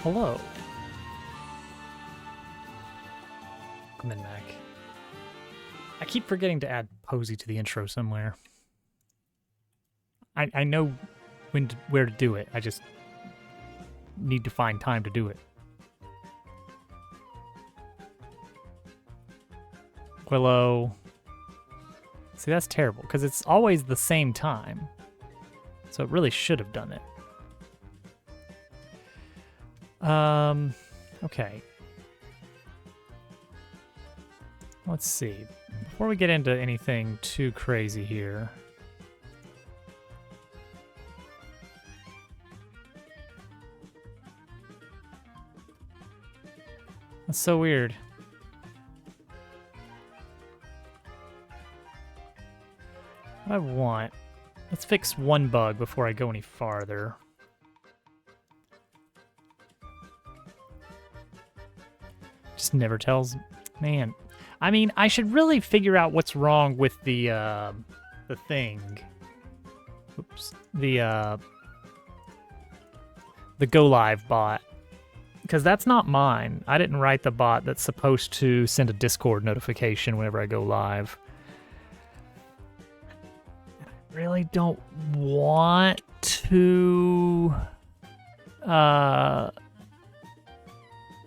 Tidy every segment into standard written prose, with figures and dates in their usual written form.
Hello. Come in, Mac. I keep forgetting to add Posey to the intro somewhere. I know where to do it. I just need to find time to do it. Willow. See, that's terrible, because it's always the same time. So it really should have done it. Okay. Let's see. Before we get into anything too crazy here. That's so weird. What I want... Let's fix one bug before I go any farther. Just never tells... Man. I mean, I should really figure out what's wrong with the thing. Oops. The Go Live bot. Because that's not mine. I didn't write the bot that's supposed to send a Discord notification whenever I go live. I really don't want to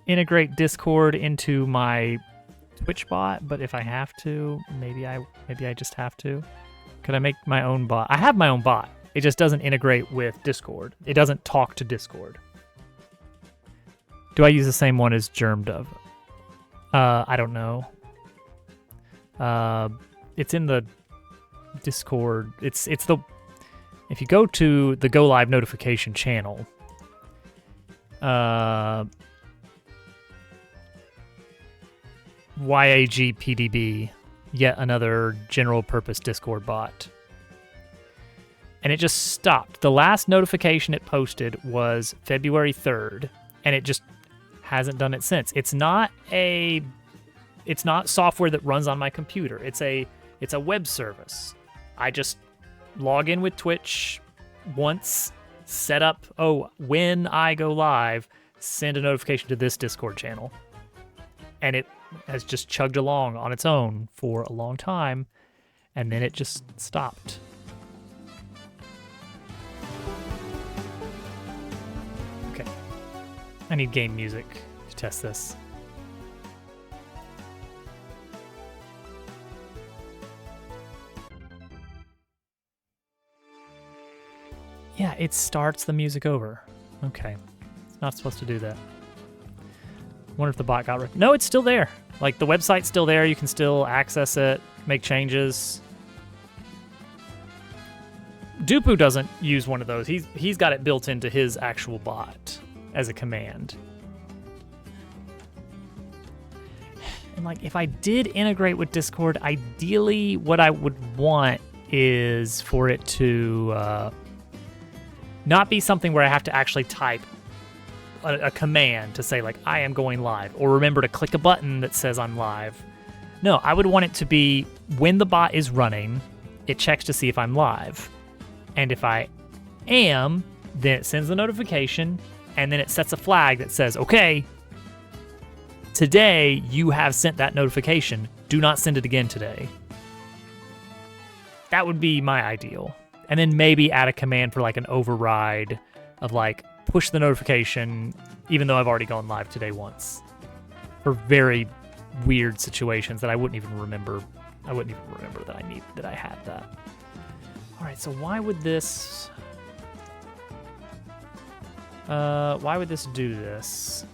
integrate Discord into my Twitch bot, but if I have to, maybe I just have to. Could I make my own bot? I have my own bot. It just doesn't integrate with Discord. It doesn't talk to Discord. Do I use the same one as GermDove? I don't know. It's in the Discord. It's the... If you go to the Go Live notification channel, YAGPDB, yet another general purpose Discord bot. And it just stopped. The last notification it posted was February 3rd, and it just hasn't done it since. It's not software that runs on my computer. It's a web service. I just log in with Twitch once, set up, when I go live, send a notification to this Discord channel. And it has just chugged along on its own for a long time, and then it just stopped. Okay. I need game music to test this. Yeah, it starts the music over. Okay. It's not supposed to do that. Wonder if the bot got rid. No, it's still there. Like, the website's still there. You can still access it, make changes. Dupu doesn't use one of those. He's got it built into his actual bot as a command. And like, if I did integrate with Discord, ideally what I would want is for it to not be something where I have to actually type a command to say, like, I am going live, or remember to click a button that says I'm live. No, I would want it to be when the bot is running, it checks to see if I'm live. And if I am, then it sends the notification, and then it sets a flag that says, okay, today you have sent that notification. Do not send it again today. That would be my ideal. And then maybe add a command for like an override of like, push the notification, even though I've already gone live today once. For very weird situations that I wouldn't even remember. I wouldn't even remember that I had that. All right, so why would this do this?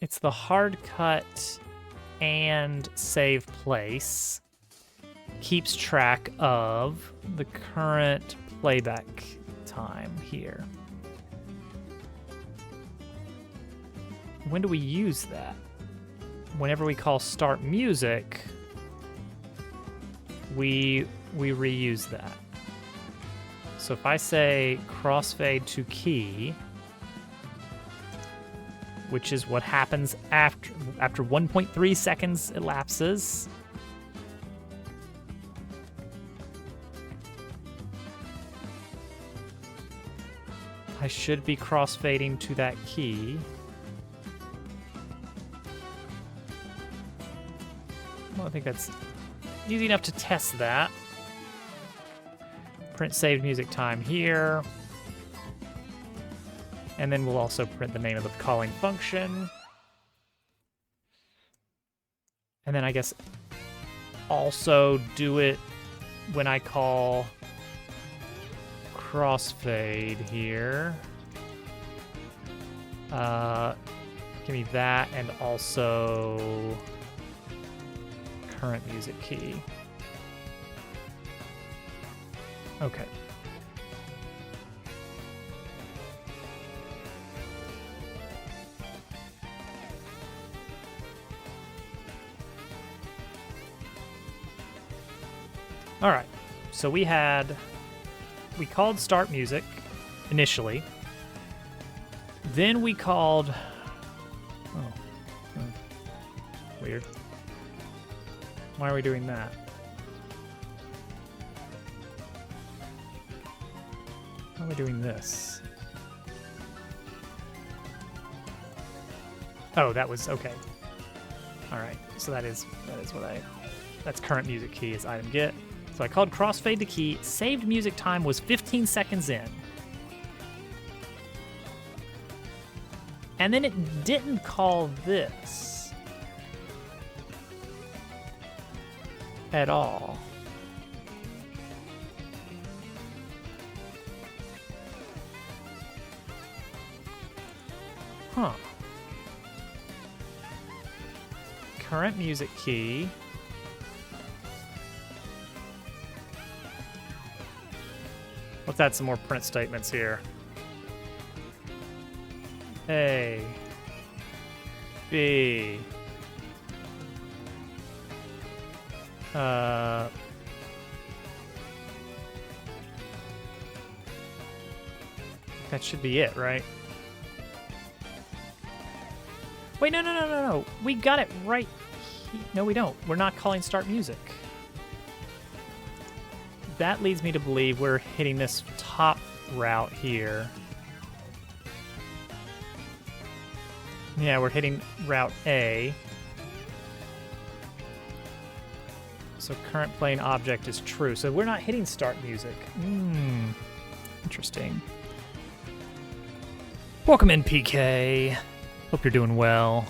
It's the hard cut and save place. Keeps track of the current playback time here. When do we use that? Whenever we call start music, we reuse that. So if I say crossfade to key, which is what happens after 1.3 seconds elapses, I should be crossfading to that key. Well, I think that's easy enough to test that. Print saved music time here. And then we'll also print the name of the calling function. And then I guess also do it when I call crossfade here. Give me that and also current music key. Okay. All right, so we called start music initially. Then we called, weird. Why are we doing that? Why are we doing this? Oh, that was, okay. All right, so that is what that's current music key is item get. So I called crossfade to key. Saved music time was 15 seconds in. And then it didn't call this at all. Huh. Current music key. Let's add some more print statements here. A, B, that should be it, right? Wait, no. We got it right. No, we don't. We're not calling start music. That leads me to believe we're hitting this top route here. Yeah, we're hitting route A. So current playing object is true. So we're not hitting start music. Interesting. Welcome in, PK. Hope you're doing well.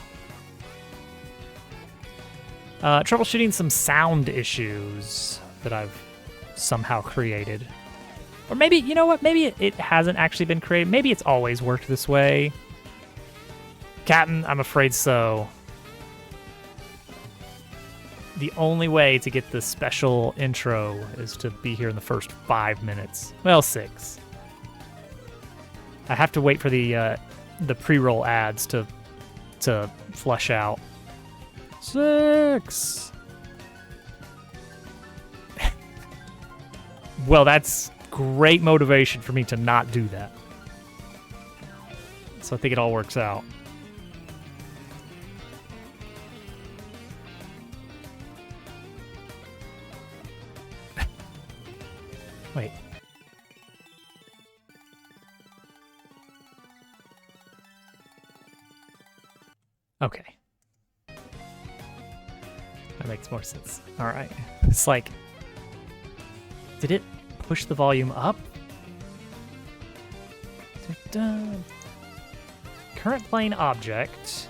Troubleshooting some sound issues that I've somehow created. Or maybe, you know what? Maybe it hasn't actually been created. Maybe it's always worked this way. Captain, I'm afraid so. The only way to get the special intro is to be here in the first 5 minutes. Well, 6. I have to wait for the pre-roll ads to flush out. 6. Well, that's great motivation for me to not do that. So I think it all works out. Wait. Okay. That makes more sense. All right. It's like, did it push the volume up? Da-da. Current playing object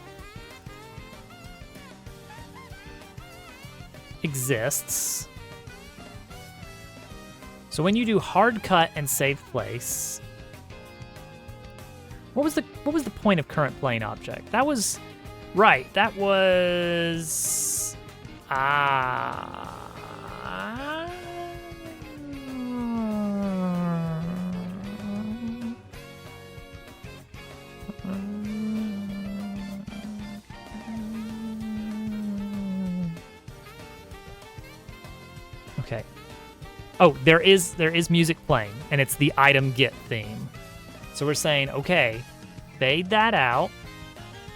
exists. So when you do hard cut and save place, what was the point of current playing object? That was right. That was okay. Oh, there is music playing, and it's the item get theme. So we're saying, okay, fade that out,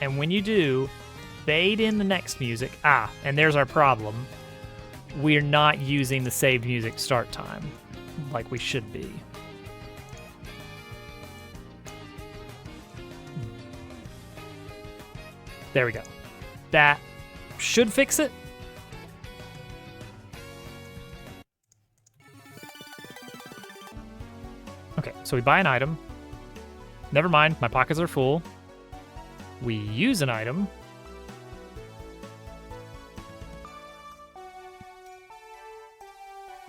and when you do, fade in the next music. And there's our problem. We're not using the saved music start time like we should be. There we go. That should fix it. Okay, so we buy an item. Never mind, my pockets are full. We use an item.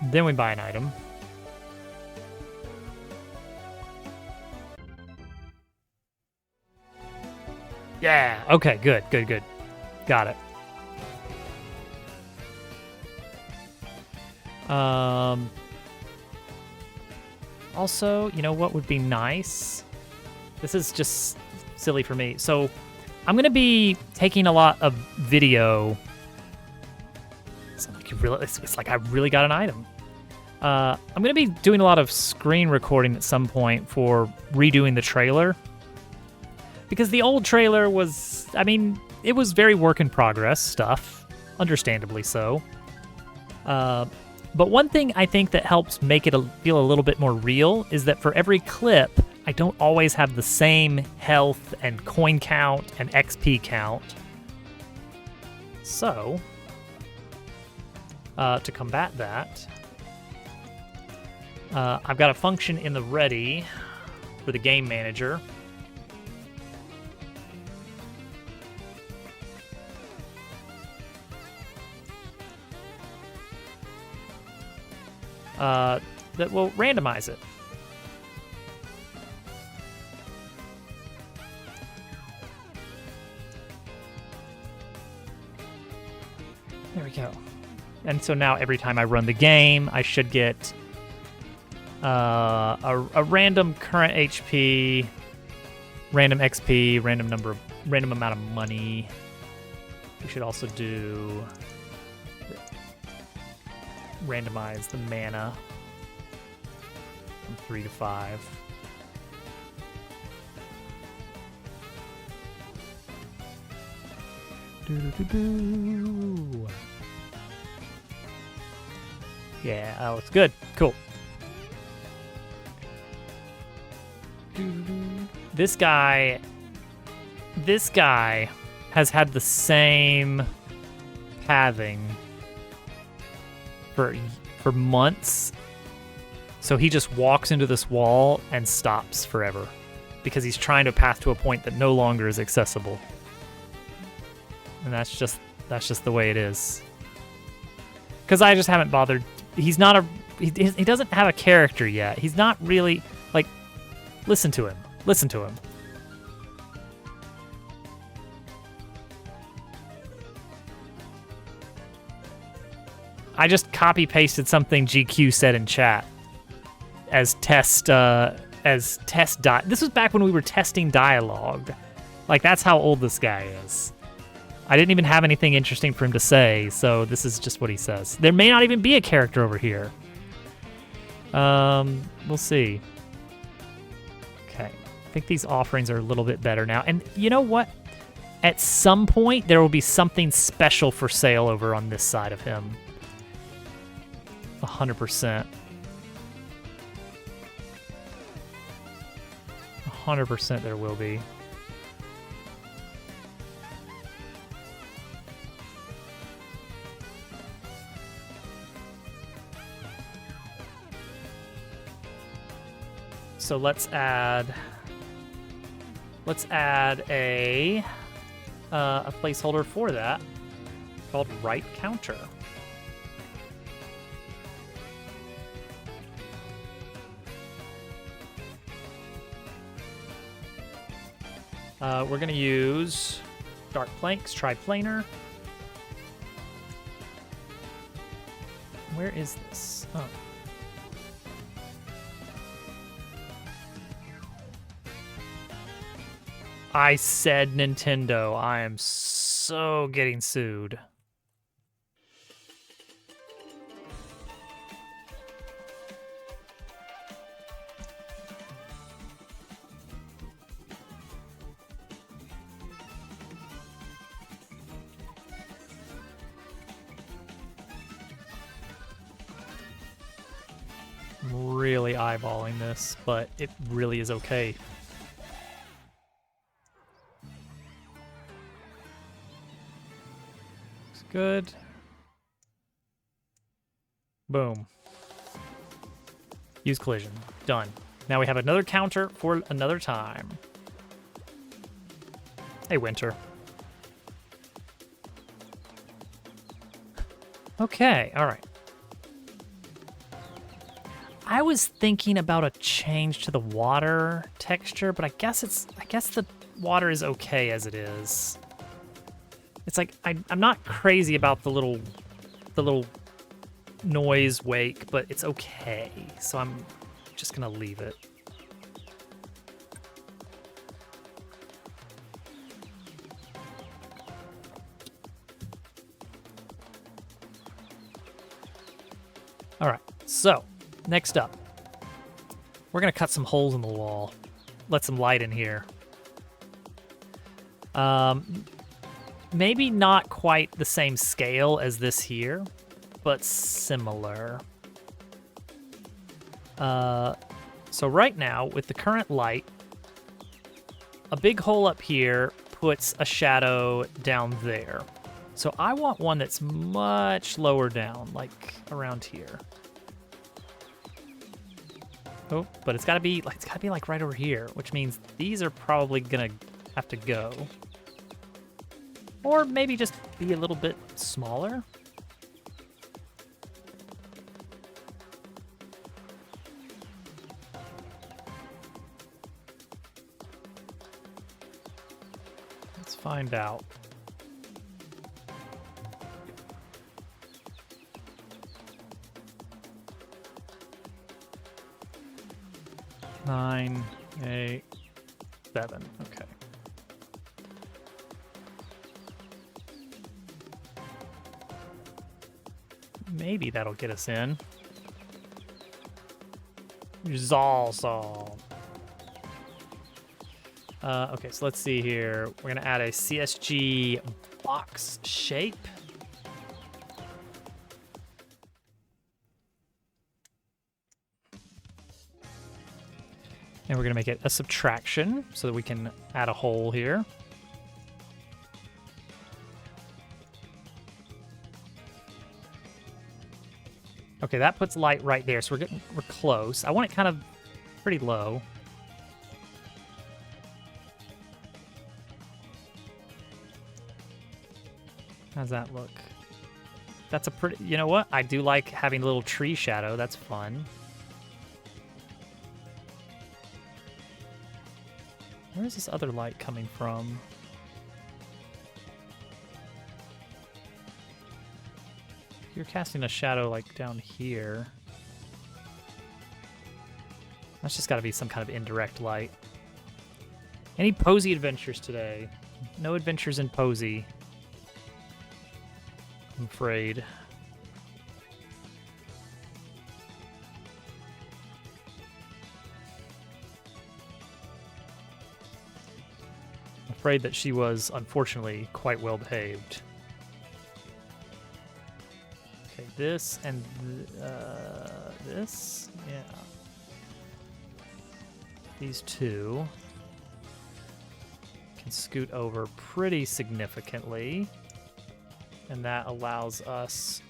Then we buy an item. Yeah, okay, good. Got it. Also, you know what would be nice? This is just silly for me. So I'm going to be taking a lot of video. It's like I really got an item. I'm going to be doing a lot of screen recording at some point for redoing the trailer. Because the old trailer was, I mean, it was very work in progress stuff, understandably so. But one thing I think that helps make it feel a little bit more real is that for every clip, I don't always have the same health and coin count and XP count. So, to combat that, I've got a function in the ready for the game manager. That will randomize it. There we go. And so now every time I run the game, I should get a random current HP, random XP, random amount of money. We should also do randomize the mana from 3 to 5. Yeah, that looks good. Cool. This guy has had the same pathing for months. So he just walks into this wall and stops forever because he's trying to path to a point that no longer is accessible. And that's just the way it is. Because I just haven't bothered. He's not he doesn't have a character yet. He's not really like. Listen to him. Listen to him. I just copy pasted something GQ said in chat as test This was back when we were testing dialogue. Like, that's how old this guy is. I didn't even have anything interesting for him to say, so this is just what he says. There may not even be a character over here. We'll see. Okay. I think these offerings are a little bit better now. And you know what? At some point, there will be something special for sale over on this side of him. 100%. 100% there will be. So let's add a placeholder for that called right counter. We're going to use Dark Planks, Triplanar. Where is this? Oh. I said Nintendo. I am so getting sued. Really eyeballing this, but it really is okay. Looks good. Boom. Use collision. Done. Now we have another counter for another time. Hey, Winter. Okay, all right. I was thinking about a change to the water texture, but I guess the water is okay as it is. It's like I'm not crazy about the little noise wake, but it's okay. So I'm just gonna leave it. All right, so next up, we're gonna cut some holes in the wall, let some light in here. Maybe not quite the same scale as this here, but similar. So right now, with the current light, a big hole up here puts a shadow down there. So I want one that's much lower down, like around here. Oh, but it's gotta be like right over here, which means these are probably gonna have to go. Or maybe just be a little bit smaller. Let's find out. Nine, 8, 7. Okay. Maybe that'll get us in. Zalsal. Okay, so let's see here. We're gonna add a CSG box shape. And we're gonna make it a subtraction so that we can add a hole here. Okay, that puts light right there, so we're close. I want it kind of pretty low. How's that look? That's a pretty, you know what? I do like having a little tree shadow. That's fun. Where is this other light coming from? You're casting a shadow like down here. That's just got to be some kind of indirect light. Any Posy adventures today? No adventures in Posy, I'm afraid. I'm afraid that she was, unfortunately, quite well behaved. Okay, this and this, yeah. These two can scoot over pretty significantly, and that allows us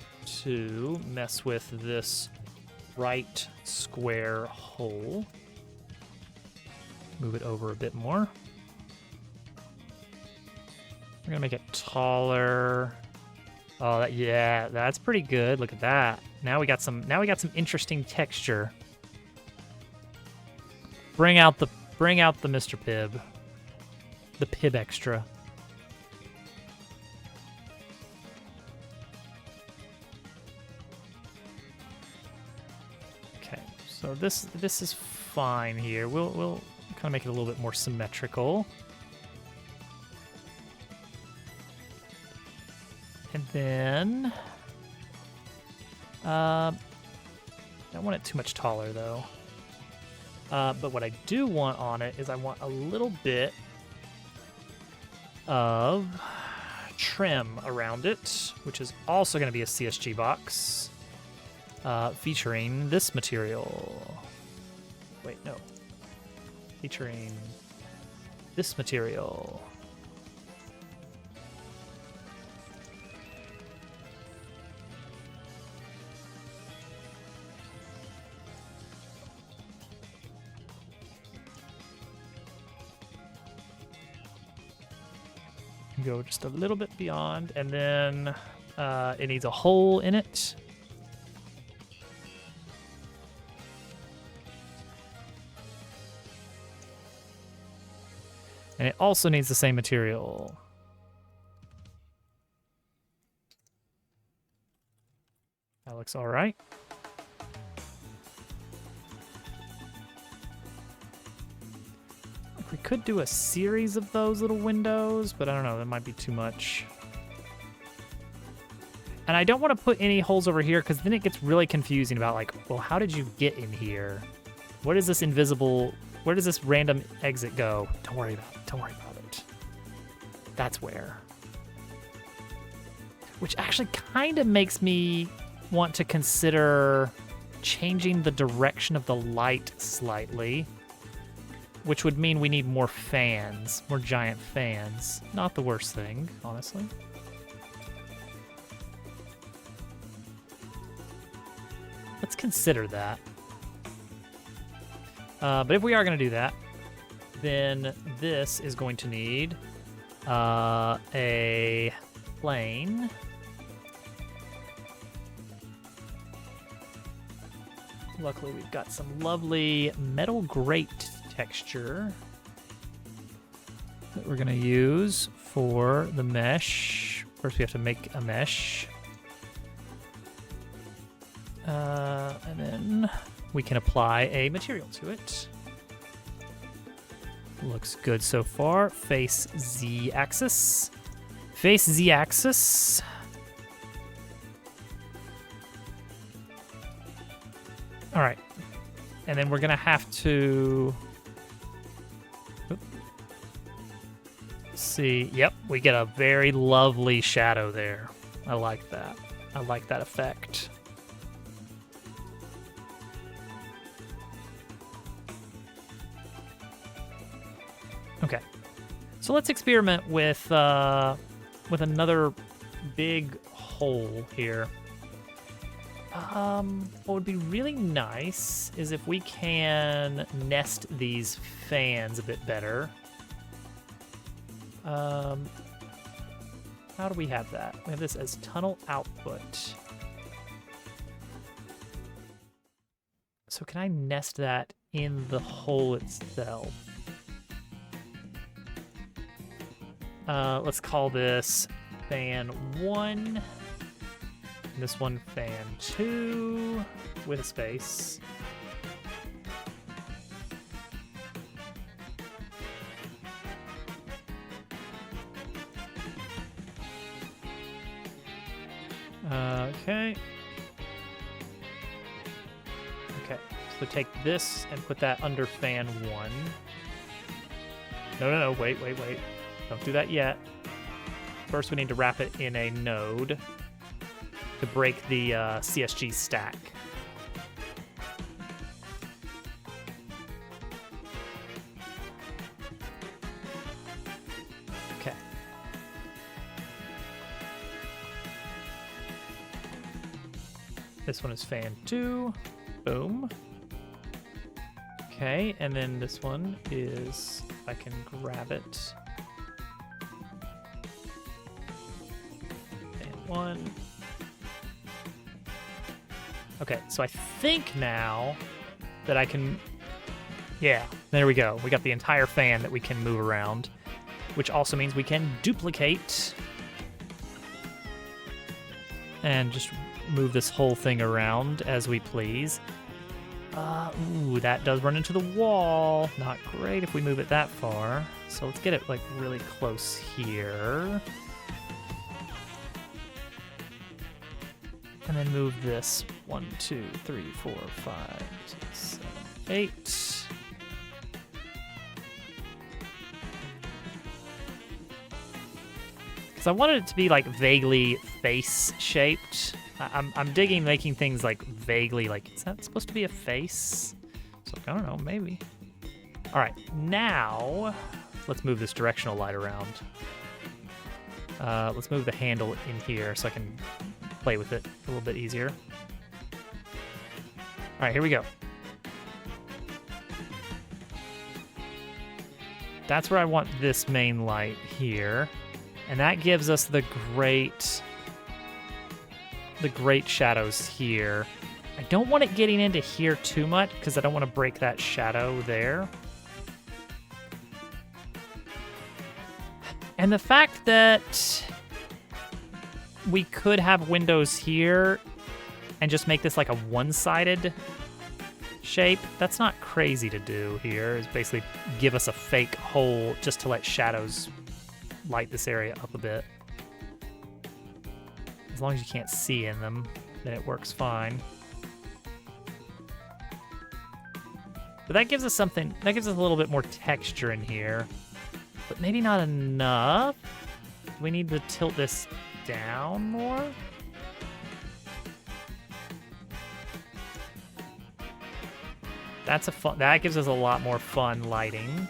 to mess with this right square hole. Move it over a bit more. We're gonna make it taller. Oh, yeah, that's pretty good. Look at that. Now we got some interesting texture. Bring out the Mr. Pibb. The Pibb Extra. Okay, so this is fine here. We'll kind of make it a little bit more symmetrical. And then, I don't want it too much taller though. But what I do want on it is I want a little bit of trim around it, which is also going to be a CSG box, featuring this material. Wait, no. Featuring this material. Go just a little bit beyond, and then it needs a hole in it. And it also needs the same material. That looks all right. We could do a series of those little windows, but I don't know, that might be too much. And I don't want to put any holes over here because then it gets really confusing about like, well, how did you get in here? What is this invisible, where does this random exit go? Don't worry about it, don't worry about it. That's where. Which actually kind of makes me want to consider changing the direction of the light slightly. Which would mean we need more fans, more giant fans. Not the worst thing, honestly. Let's consider that. But if we are going to do that, then this is going to need a plane. Luckily, we've got some lovely metal grate texture that we're going to use for the mesh. First, we have to make a mesh. And then we can apply a material to it. Looks good so far. Face Z-axis. Face Z-axis. All right. And then we're going to have to... see, yep, we get a very lovely shadow there. I like that. I like that effect. Okay, so let's experiment with another big hole here. What would be really nice is if we can nest these fans a bit better. How do we have that? We have this as tunnel output. So can I nest that in the hole itself? Let's call this fan 1. And this one fan 2 with a space. Okay. Okay, so take this and put that under fan 1. No, wait. Don't do that yet. First, we need to wrap it in a node to break the CSG stack. Okay. This one is fan 2. Boom. Okay, and then this one is, if I can grab it. Fan 1. Okay, so I think now that I can, yeah, there we go. We got the entire fan that we can move around, which also means we can duplicate and just move this whole thing around as we please. Ooh, that does run into the wall. Not great if we move it that far. So let's get it like really close here. And then move this 1, 2, 3, 4, 5, 6, 7, 8. Because I wanted it to be like vaguely face shaped. I'm digging making things like vaguely like, is that supposed to be a face? So I don't know, maybe. All right, now let's move this directional light around. Let's move the handle in here so I can play with it a little bit easier. All right, here we go. That's where I want this main light here. And that gives us the great shadows here. I don't want it getting into here too much because I don't want to break that shadow there. And the fact that we could have windows here and just make this like a one-sided shape, that's not crazy to do here. It's basically give us a fake hole just to let shadows light this area up a bit. As long as you can't see in them, then it works fine. But that gives us something, that gives us a little bit more texture in here, but maybe not enough. We need to tilt this down more. That's that gives us a lot more fun lighting.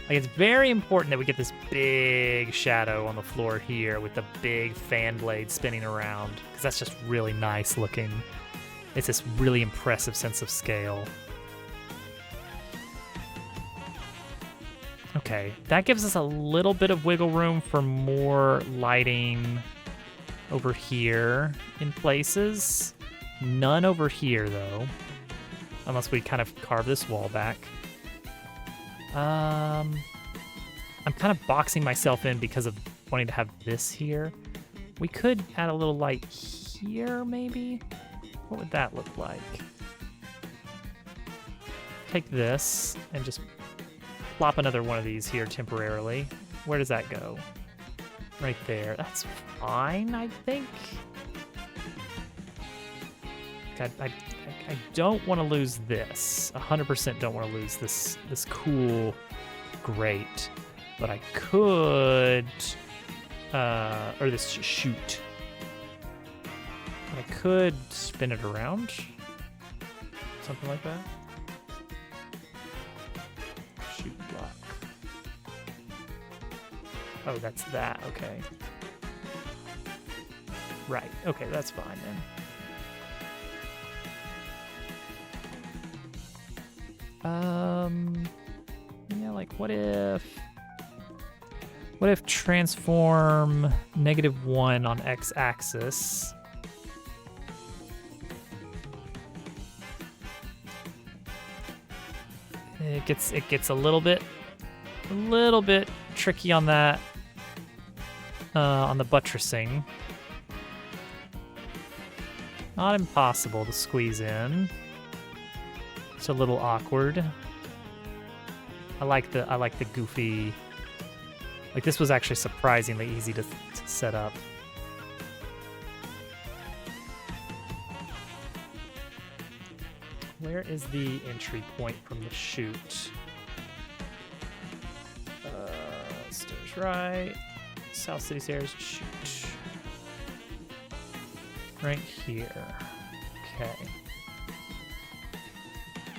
Like, it's very important that we get this big shadow on the floor here with the big fan blade spinning around, because that's just really nice looking. It's this really impressive sense of scale. Okay, that gives us a little bit of wiggle room for more lighting over here in places. None over here, though, unless we kind of carve this wall back. I'm kind of boxing myself in because of wanting to have this here. We could add a little light here, maybe? What would that look like? Take this and just plop another one of these here temporarily. Where does that go? Right there. That's fine, I think. I don't want to lose this. 100% don't want to lose this cool grate. But I could, or this chute. I could spin it around. Something like that. Chute block. Oh, that's that, okay. Right, okay, that's fine then. Yeah, like what if transform -1 on x-axis? It gets a little bit tricky on that, on the buttressing. Not impossible to squeeze in. It's a little awkward. I like the goofy. Like, this was actually surprisingly easy to set up. Where is the entry point from the chute? Stairs right. South City Stairs, chute. Right here. Okay.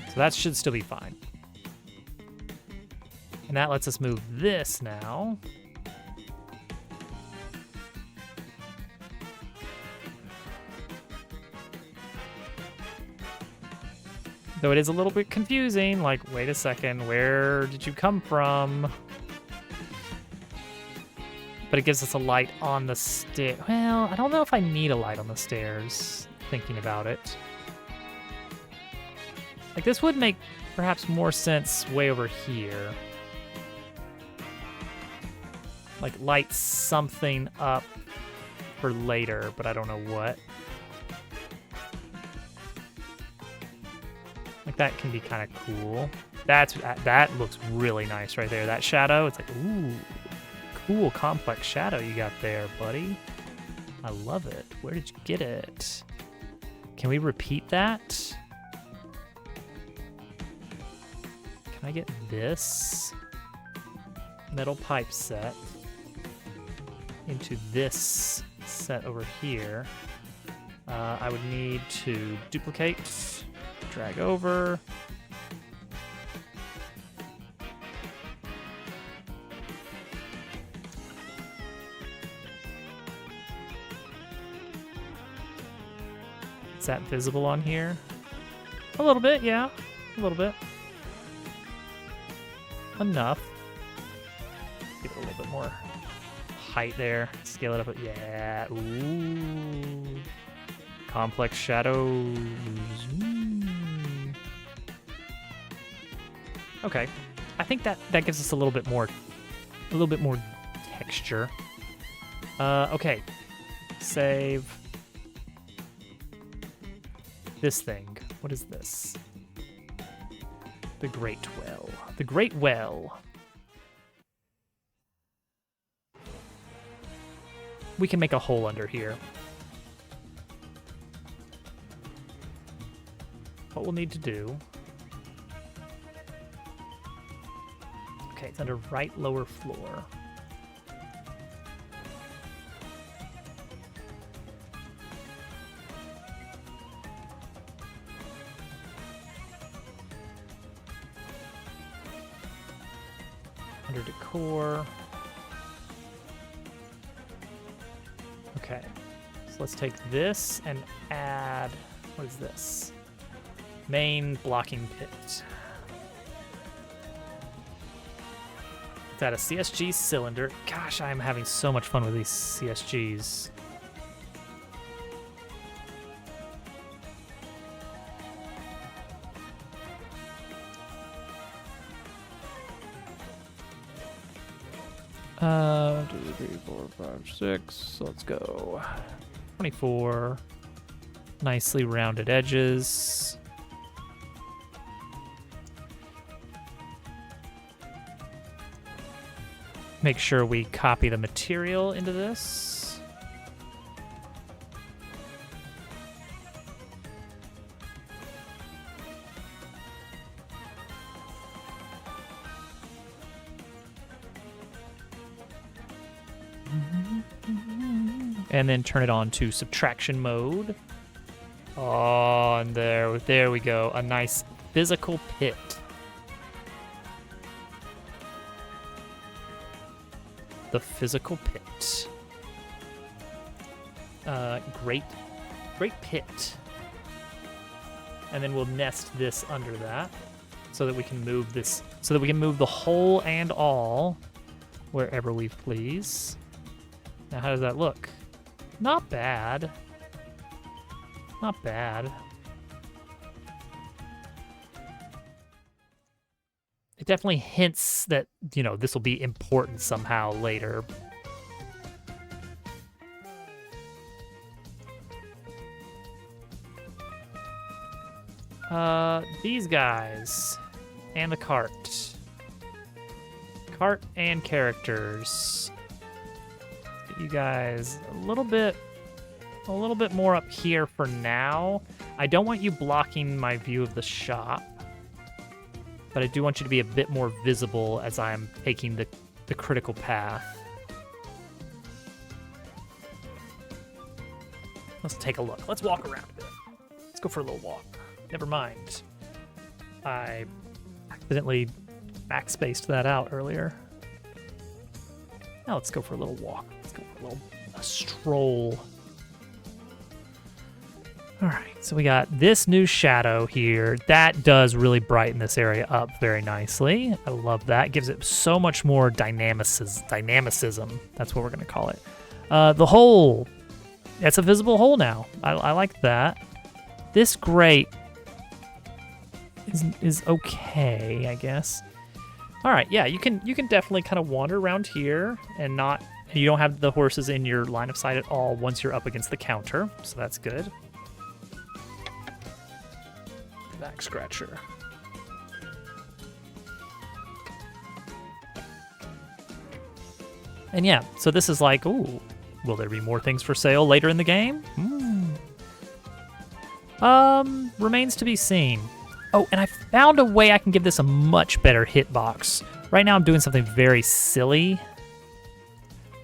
So that should still be fine. And that lets us move this now. Though it is a little bit confusing, like, wait a second, where did you come from? But it gives us a light on the stair. Well, I don't know if I need a light on the stairs, thinking about it. Like, this would make perhaps more sense way over here. Like, light something up for later, but I don't know what. Like, that can be kind of cool. That looks really nice right there. That shadow, it's like, ooh, cool complex shadow you got there, buddy. I love it. Where did you get it? Can we repeat that? Can I get this metal pipe set into this set over here? I would need to duplicate, drag over. Is that visible on here? A little bit, yeah. A little bit. Enough. Give it a little bit more height there. Scale it up. Yeah. Ooh. Complex shadows. Okay. I think that gives us a little bit more texture. Okay. Save this thing. What is this? The Great Well. The Great Well. We can make a hole under here. What we'll need to do... Okay, it's under right lower floor. Under decor. Okay, so let's take this and add, what is this? Main blocking pit. Let's add a CSG cylinder. Gosh, I'm having so much fun with these CSGs. Two, 3, 4, 5, 6. Let's go. 24. Nicely rounded edges. Make sure we copy the material into this. And then turn it on to subtraction mode. Oh, and there we go. A nice physical pit. The physical pit. Great pit. And then we'll nest this under that so that we can move this, so that we can move the whole and all wherever we please. Now, how does that look? Not bad. Not bad. It definitely hints that, you know, this will be important somehow later. These guys. And the cart. Cart and characters. Get you guys a little bit more up here for now. I don't want you blocking my view of the shop, but I do want you to be a bit more visible as I'm taking the critical path. Let's take a look. Let's walk around a bit. Let's go for a little walk. Never mind. I accidentally backspaced that out earlier. Now let's go for a little walk. Let's go for a stroll. All right, so we got this new shadow here. That does really brighten this area up very nicely. I love that. Gives it so much more dynamicism. That's what we're going to call it. The hole. It's a visible hole now. I like that. This grate is okay, I guess. All right, yeah, you can definitely kind of wander around here and not. You don't have the horses in your line of sight at all once you're up against the counter, so that's good. Back scratcher. And yeah, so this is like, ooh, will there be more things for sale later in the game? Remains to be seen. Oh, and I found a way I can give this a much better hitbox. Right now I'm doing something very silly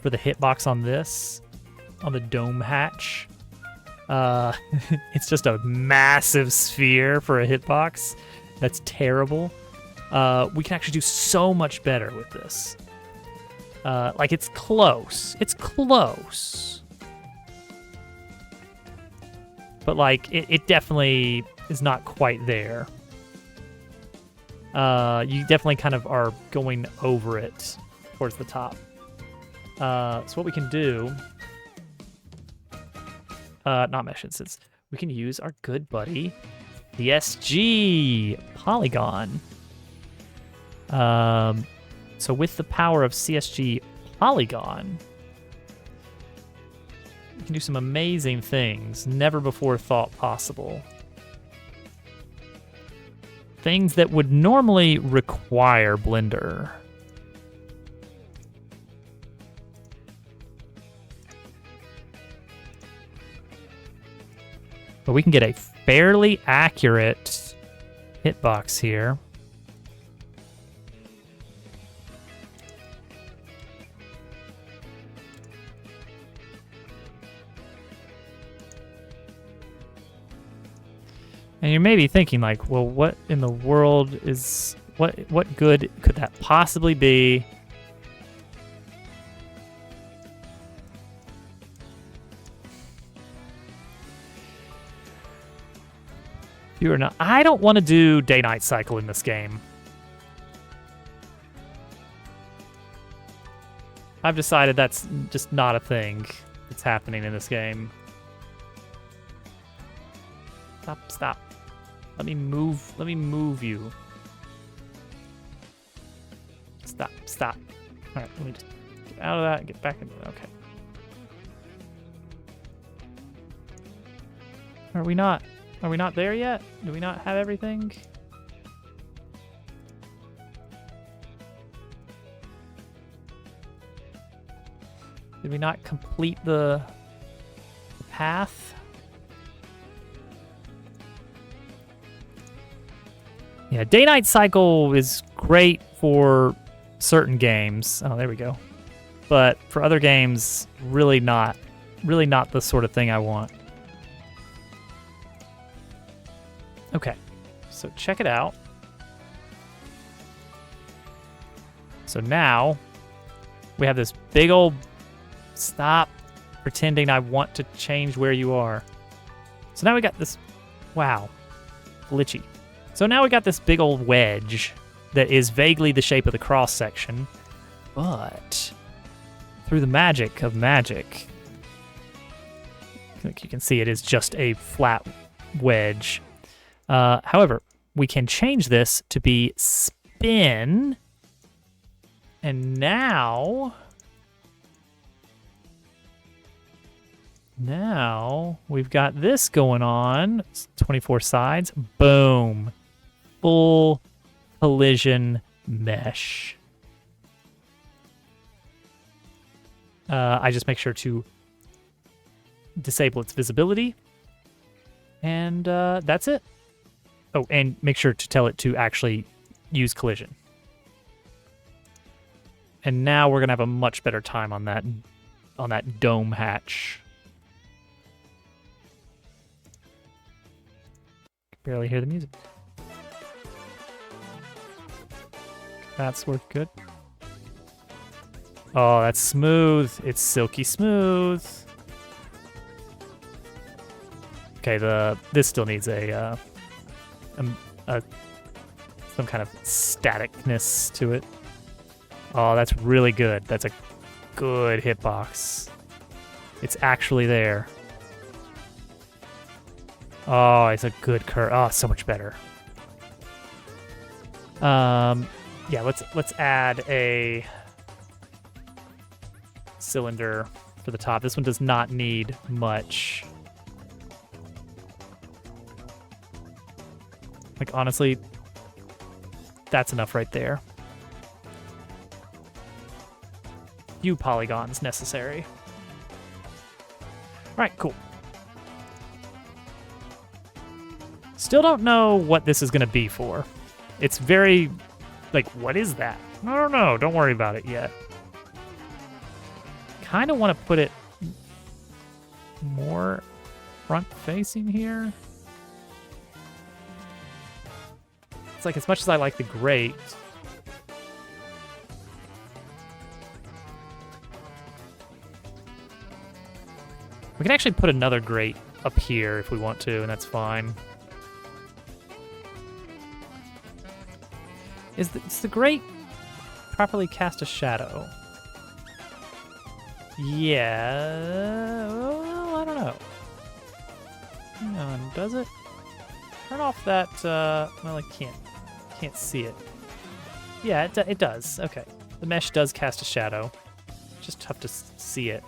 for the hitbox on this, on the dome hatch. It's just a massive sphere for a hitbox. That's terrible. We can actually do so much better with this. Like, it's close. It's close. But, like, it definitely is not quite there. You definitely kind of are going over it towards the top. So what we can do, not mesh instance, we can use our good buddy, the SG Polygon. So with the power of CSG Polygon, we can do some amazing things never before thought possible. Things that would normally require Blender. But we can get a fairly accurate hitbox here. And you may be thinking, like, well, what in the world is... What good could that possibly be? You are not... I don't want to do day-night cycle in this game. I've decided that's just not a thing that's happening in this game. Stop, stop. Let me move you. Stop, stop. All right, let me just get out of that and get back into it. Okay. Are we not there yet? Do we not have everything? Did we not complete the path? Yeah, day-night cycle is great for certain games. Oh, there we go. But for other games, really not the sort of thing I want. Okay, so check it out. So now we have this big old... Stop pretending I want to change where you are. So now we got this... Wow. Glitchy. So now we got this big old wedge that is vaguely the shape of the cross section, but through the magic of magic, like you can see, it is just a flat wedge. However, we can change this to be spin, and now we've got this going on. It's 24 sides. Boom. Full collision mesh. I just make sure to disable its visibility. And that's it. Oh, and make sure to tell it to actually use collision. And now we're going to have a much better time on that dome hatch. Barely hear the music. That's worked good. Oh, that's smooth. It's silky smooth. Okay, this still needs some kind of staticness to it. Oh, that's really good. That's a good hitbox. It's actually there. Oh, it's a good curve. Oh, so much better. Yeah, let's add a cylinder for the top. This one does not need much. Like, honestly, that's enough right there. Few polygons necessary. All right, cool. Still don't know what this is going to be for. It's very, like, what is that? I don't know. Don't worry about it yet. Kind of want to put it more front-facing here. It's like, as much as I like the grate, we can actually put another grate up here if we want to, and that's fine. Does the grate properly cast a shadow? Yeah, well, I don't know. Hang on, does it? Turn off that, well, I can't see it. Yeah, it does, okay. The mesh does cast a shadow. Just tough to see it.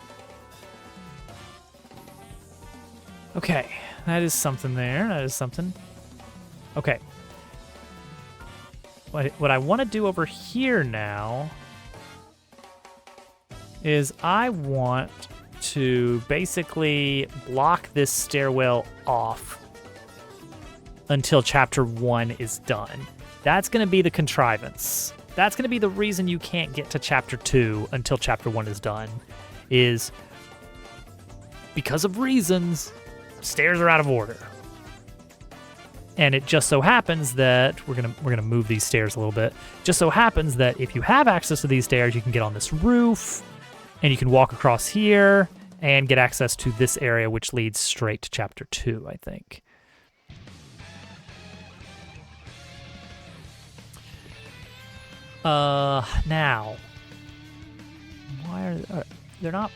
Okay, that is something there, that is something. Okay. What I want to do over here now is I want to basically block this stairwell off until chapter 1 is done. That's going to be the contrivance. That's going to be the reason you can't get to chapter 2 until chapter 1 is done, is because of reasons, stairs are out of order. And it just so happens that we're gonna move these stairs a little bit. Just so happens that if you have access to these stairs, you can get on this roof, and you can walk across here and get access to this area, which leads straight to chapter 2, I think. Now, why are they're not?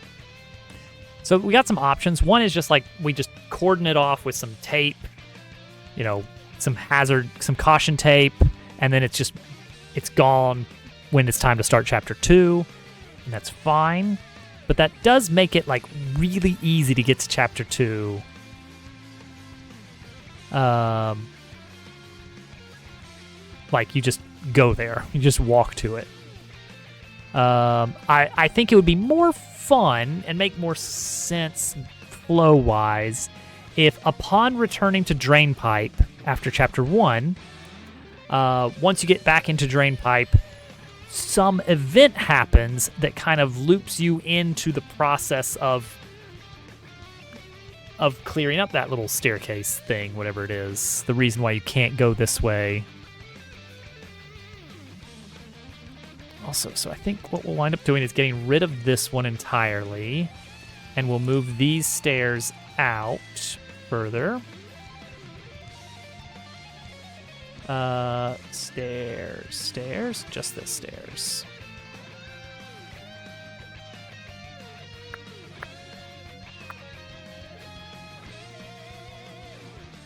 So we got some options. One is just like we just cordon it off with some tape. You know, some caution tape, and then it's gone when it's time to start chapter 2, and that's fine. But that does make it like really easy to get to chapter 2. Like you just go there, you just walk to it. I think it would be more fun and make more sense flow-wise if upon returning to Drainpipe after chapter 1, once you get back into Drainpipe, some event happens that kind of loops you into the process of clearing up that little staircase thing, whatever it is. The reason why you can't go this way. Also, so I think what we'll wind up doing is getting rid of this one entirely, and we'll move these stairs out further. Stairs, just this stairs.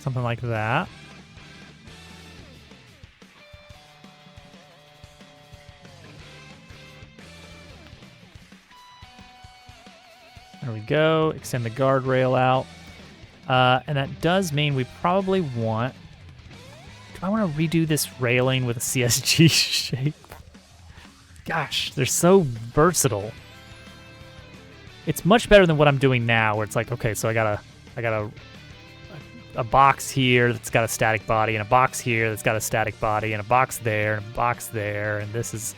Something like that. There we go. Extend the guardrail out. And that does mean we probably want... Do I want to redo this railing with a CSG shape? Gosh, they're so versatile. It's much better than what I'm doing now, where it's like, okay, so I got a box here that's got a static body, and a box here that's got a static body, and a box there, and a box there, and this is...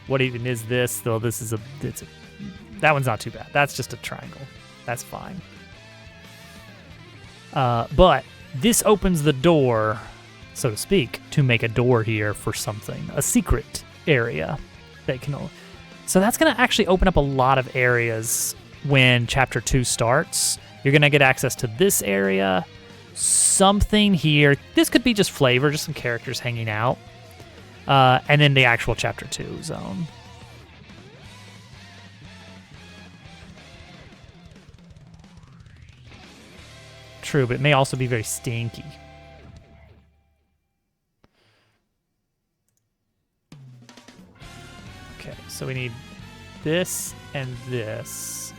What even is this? Though this is that one's not too bad. That's just a triangle. That's fine. But this opens the door, so to speak, to make a door here for something, a secret area that can. So that's going to actually open up a lot of areas when Chapter 2 starts. You're going to get access to this area, something here. This could be just flavor, just some characters hanging out, and then the actual Chapter 2 zone. True, but it may also be very stinky. Okay, so we need this and this.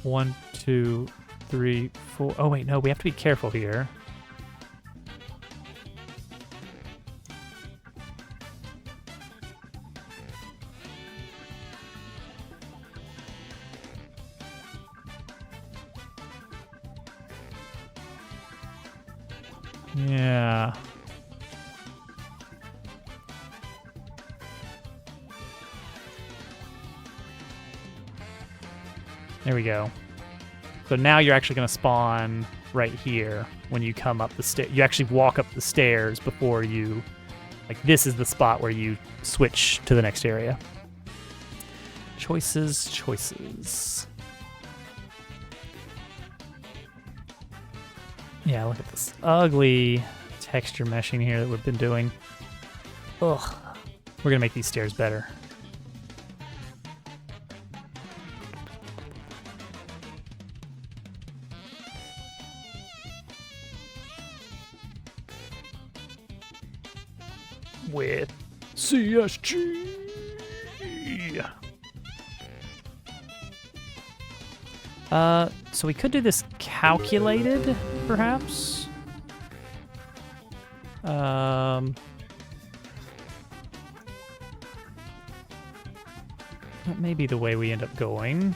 1, 2, 3, 4. Oh, wait, no, we have to be careful here. Yeah. There we go. So now you're actually going to spawn right here when you come up the stairs. You actually walk up the stairs before you... Like, this is the spot where you switch to the next area. Choices. Yeah, look at this ugly texture meshing here that we've been doing. Ugh. We're going to make these stairs better. with CSG. So we could do this calculated, perhaps. That may be the way we end up going.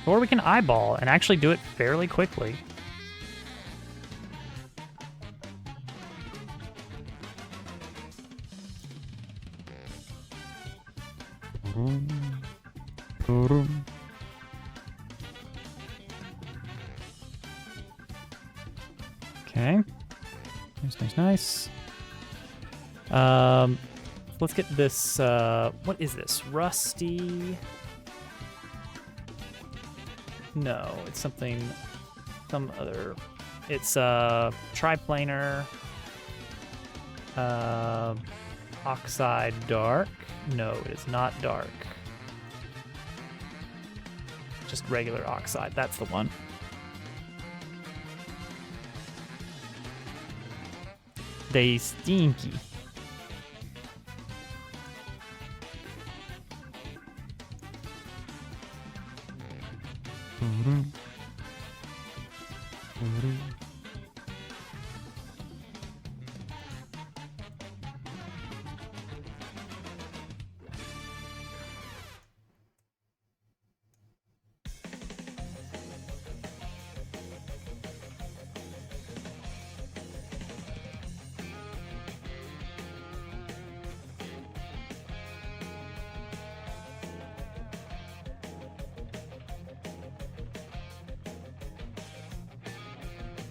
Or we can eyeball and actually do it fairly quickly. Okay. Nice. Let's get this, what is this? Rusty? No, it's something, some other, it's, triplanar, oxide dark. No, it is not dark. Just regular oxide, that's the one. They stinky.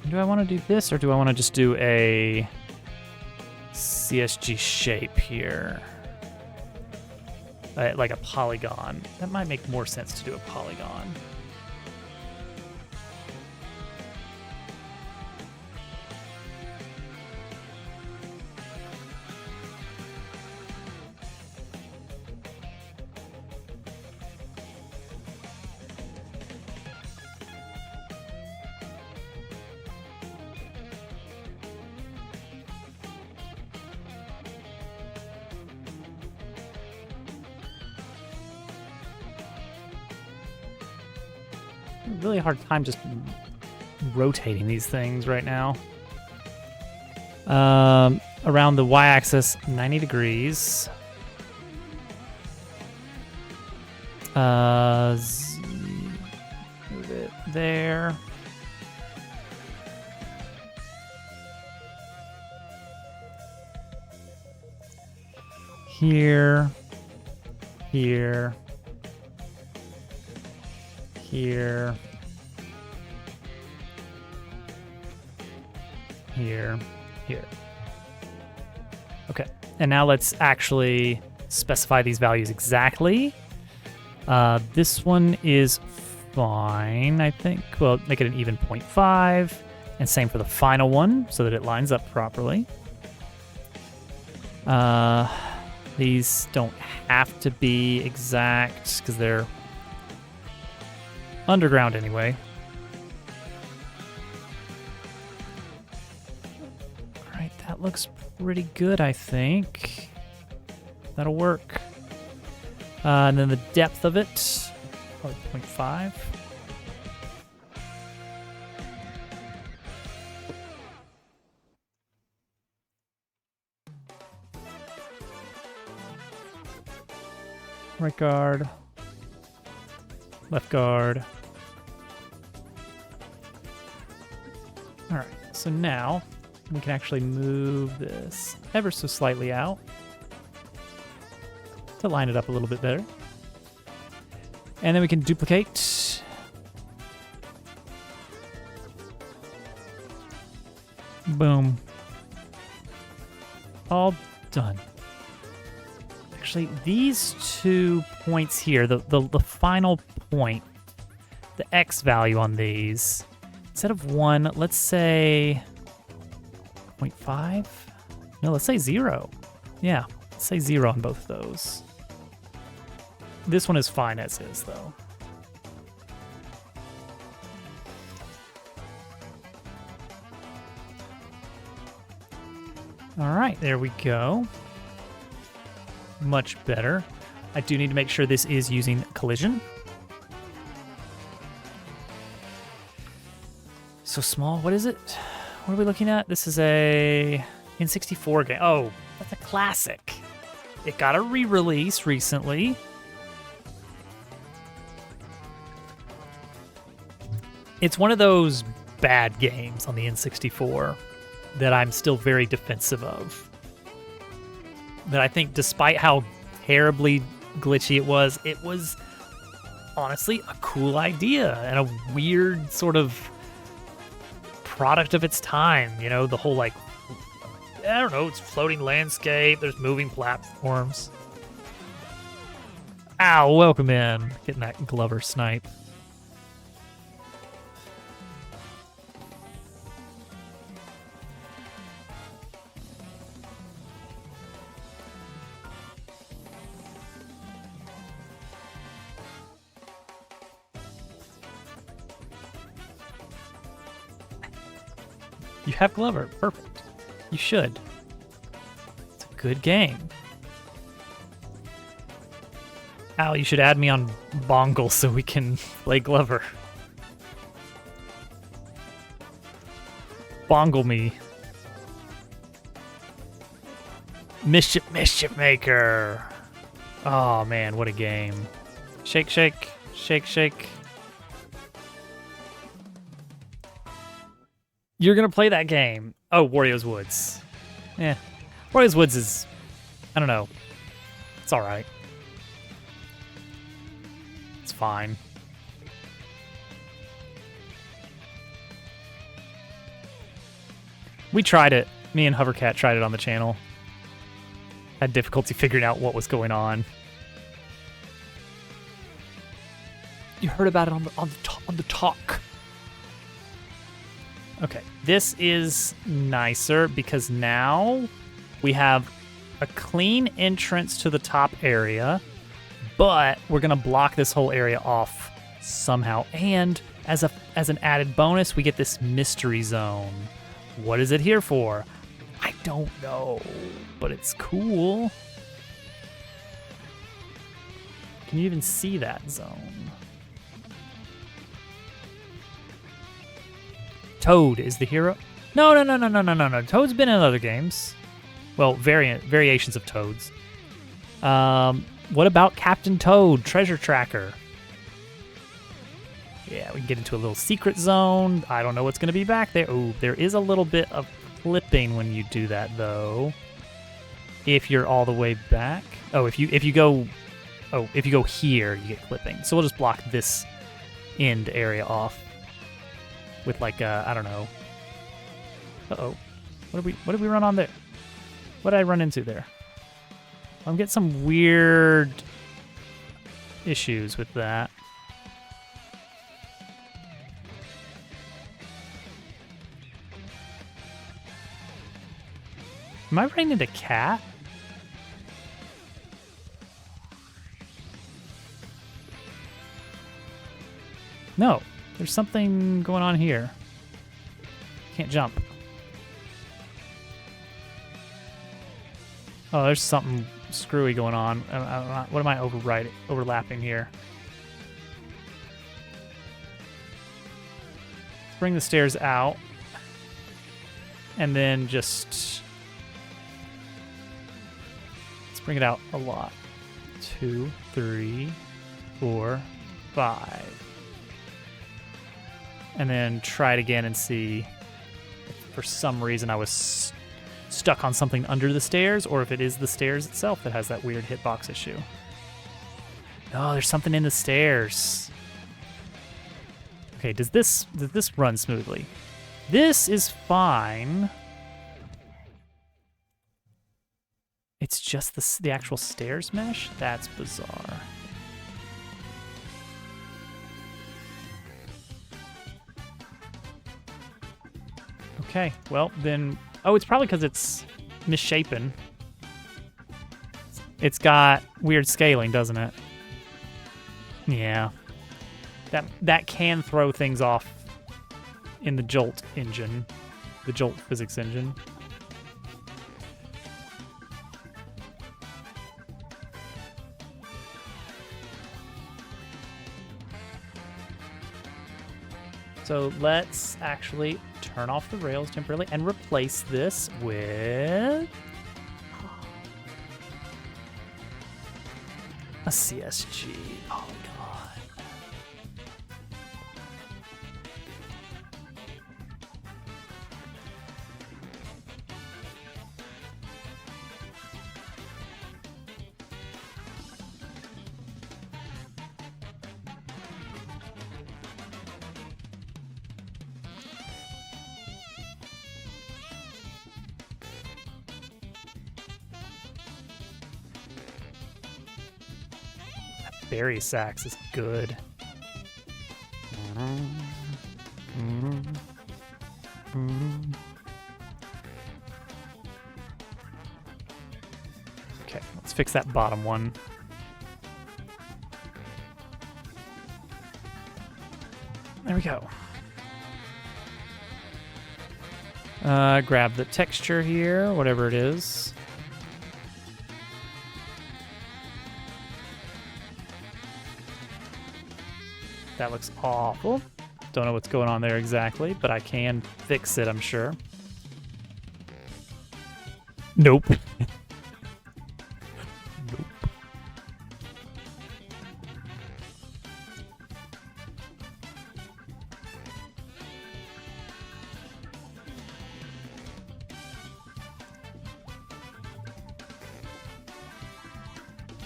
Do I want to do this, or do I want to just do a CSG shape here? Like a polygon. That might make more sense to do a polygon. Really hard time just rotating these things right now. Around the y-axis, 90 degrees. Move it there. Here. Here. Here. Here. Here. Okay, and now let's actually specify these values exactly. This one is fine, I think. Well, make it an even 0.5, and same for the final one, so that it lines up properly. These don't have to be exact, because they're underground anyway. All right, that looks pretty good, I think. That'll work. And then the depth of it, probably 0.5. Right guard, left guard. All right, so now we can actually move this ever so slightly out to line it up a little bit better. And then we can duplicate. Boom. All done. Actually, these 2 points here, the final point, the X value on these, instead of 1, let's say 0.5? No, let's say 0. Yeah, let's say 0 on both of those. This one is fine as is, though. All right, there we go. Much better. I do need to make sure this is using collision. So small, what is it? What are we looking at? This is a N64 game. Oh, that's a classic. It got a re-release recently. It's one of those bad games on the N64 that I'm still very defensive of. That I think despite how terribly glitchy it was honestly a cool idea and a weird sort of product of its time. You know, the whole like, I don't know, it's floating landscape, there's moving platforms. Ow, welcome in. Getting that Glover snipe. You have Glover. Perfect. You should. It's a good game. Al, you should add me on Bongle so we can play Glover. Bongle me. Mischief Maker. Oh man, what a game. Shake, shake, shake, shake. You're gonna play that game. Oh, Wario's Woods. Yeah. Wario's Woods is, I don't know. It's all right. It's fine. We tried it. Me and Hovercat tried it on the channel. Had difficulty figuring out what was going on. You heard about it on the talk. Okay, this is nicer because now we have a clean entrance to the top area, but we're gonna block this whole area off somehow. And as an added bonus, we get this mystery zone. What is it here for? I don't know, but it's cool. Can you even see that zone? Toad is the hero. No. Toad's been in other games. Well, variations of Toads. What about Captain Toad, Treasure Tracker? Yeah, we can get into a little secret zone. I don't know what's going to be back there. Oh, there is a little bit of clipping when you do that, though. If you're all the way back. Oh, if you go here, you get clipping. So we'll just block this end area off with like I don't know. Uh-oh. What did we run on there? What did I run into there? I'm getting some weird issues with that. Am I running into cat? No, there's something going on here. Can't jump. Oh, there's something screwy going on. What am I overlapping here? Let's bring the stairs out. And then just... let's bring it out a lot. 2, 3, 4, 5. And then try it again and see if for some reason I was stuck on something under the stairs, or if it is the stairs itself that has that weird hitbox issue. No, there's something in the stairs. Okay, does this run smoothly? This is fine. It's just the actual stairs mesh? That's bizarre. Okay, well then... oh, it's probably because it's misshapen. It's got weird scaling, doesn't it? Yeah. That can throw things off in the Jolt engine, the Jolt physics engine. So let's actually turn off the rails temporarily and replace this with a CSG polygon. Berry sax is good. Okay, let's fix that bottom one. There we go. Grab the texture here, whatever it is. That looks awful. Don't know what's going on there exactly, but I can fix it, I'm sure. Nope. Nope.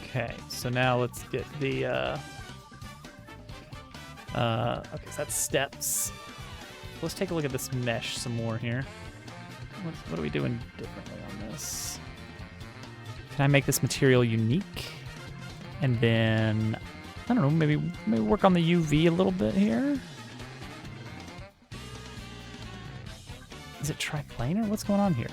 Okay, so now let's get the okay, so that's steps. Let's take a look at this mesh some more here. What are we doing differently on this? Can I make this material unique? And then, I don't know, maybe work on the UV a little bit here? Is it triplanar? What's going on here?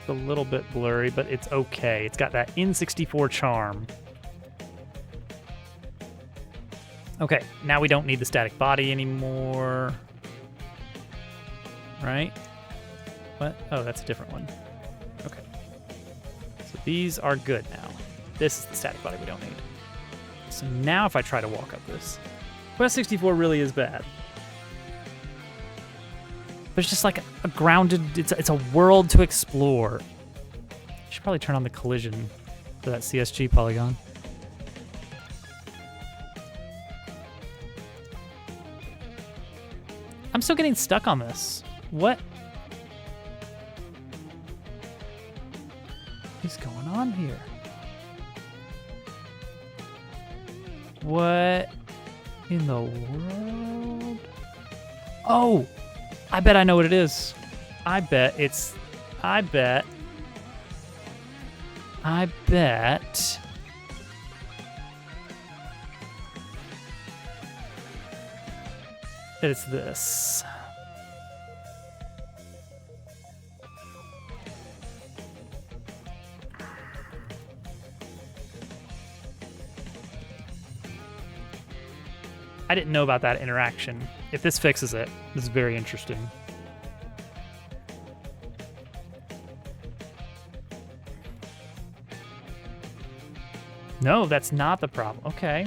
A little bit blurry, but it's okay. It's got that N64 charm. Okay, now we don't need the static body anymore. Right? What? Oh, that's a different one. Okay. So these are good now. This is the static body we don't need. So now if I try to walk up this, Quest 64 really is bad. There's just like a grounded, it's a world to explore. I should probably turn on the collision for that CSG polygon. I'm still getting stuck on this. What is going on here? What in the world? Oh! I bet I know what it is. I bet that it's this. I didn't know about that interaction. If this fixes it, this is very interesting. No, that's not the problem. Okay.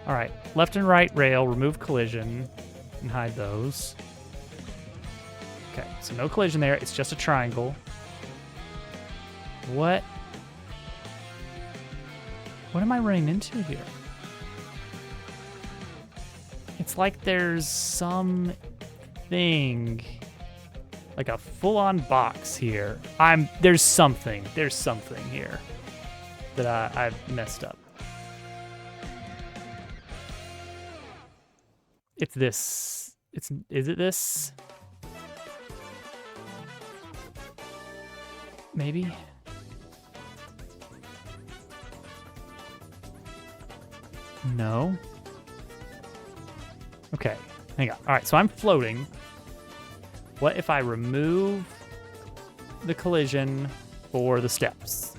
All right. Left and right rail, remove collision, and hide those. Okay, so no collision there. It's just a triangle. What am I running into here? It's like there's something, like a full-on box here. There's something here that I've messed up. It's this. Is it this? Maybe? No. Okay, hang on. All right, so I'm floating. What if I remove the collision for the steps?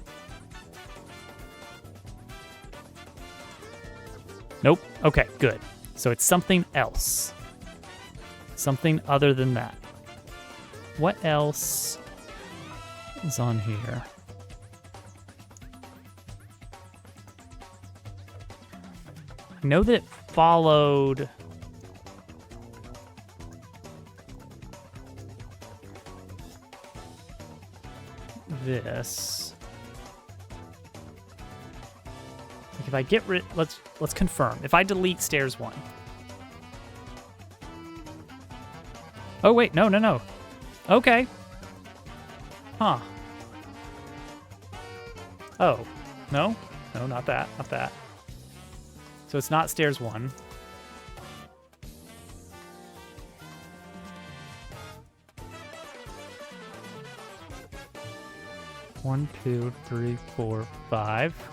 Nope. Okay, good. So it's something else. Something other than that. What else is on here? I know that it followed this. Like if I get rid, let's confirm. If I delete stairs 1. Oh wait, no. Okay. Huh. Oh, no, not that. So it's not stairs 1. One, 2, 3, 4, 5.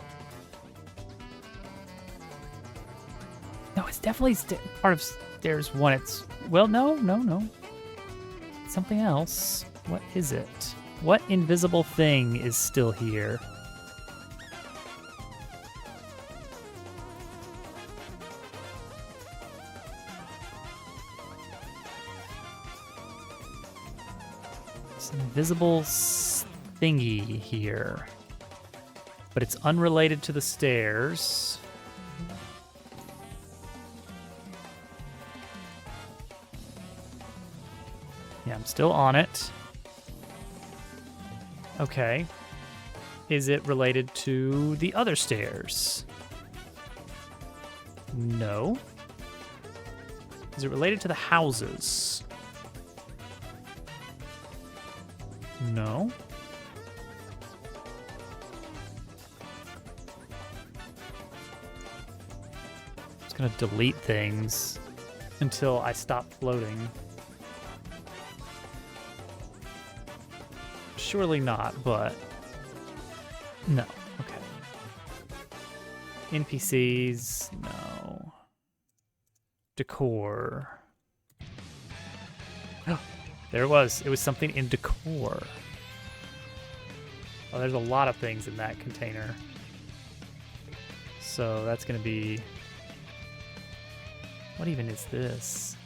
No, it's definitely part of stairs 1. It's, well, no. Something else. What is it? What invisible thing is still here? It's an invisible thingy here. But it's unrelated to the stairs. Yeah, I'm still on it. Okay. Is it related to the other stairs? No. Is it related to the houses? No. I'm just gonna delete things until I stop floating. Surely not, but no. Okay. NPCs, no. Decor. Oh, there it was. It was something in decor. Oh, there's a lot of things in that container. So that's going to be... What even is this?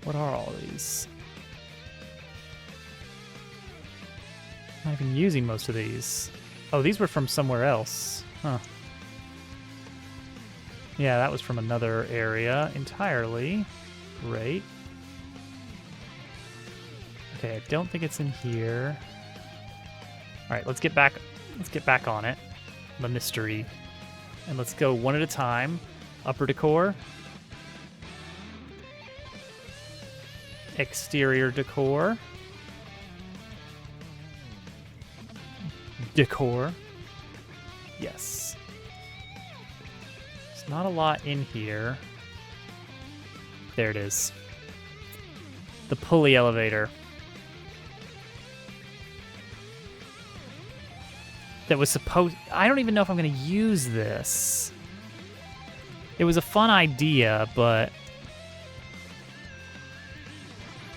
What are all these? I'm not even using most of these. Oh, these were from somewhere else. Huh. Yeah, that was from another area entirely. Great. Okay, I don't think it's in here. All right, let's get back on it. The mystery. And let's go one at a time. Upper decor. Exterior decor. Decor. Yes. There's not a lot in here. There it is. The pulley elevator. That was supposed... I don't even know if I'm going to use this. It was a fun idea, but...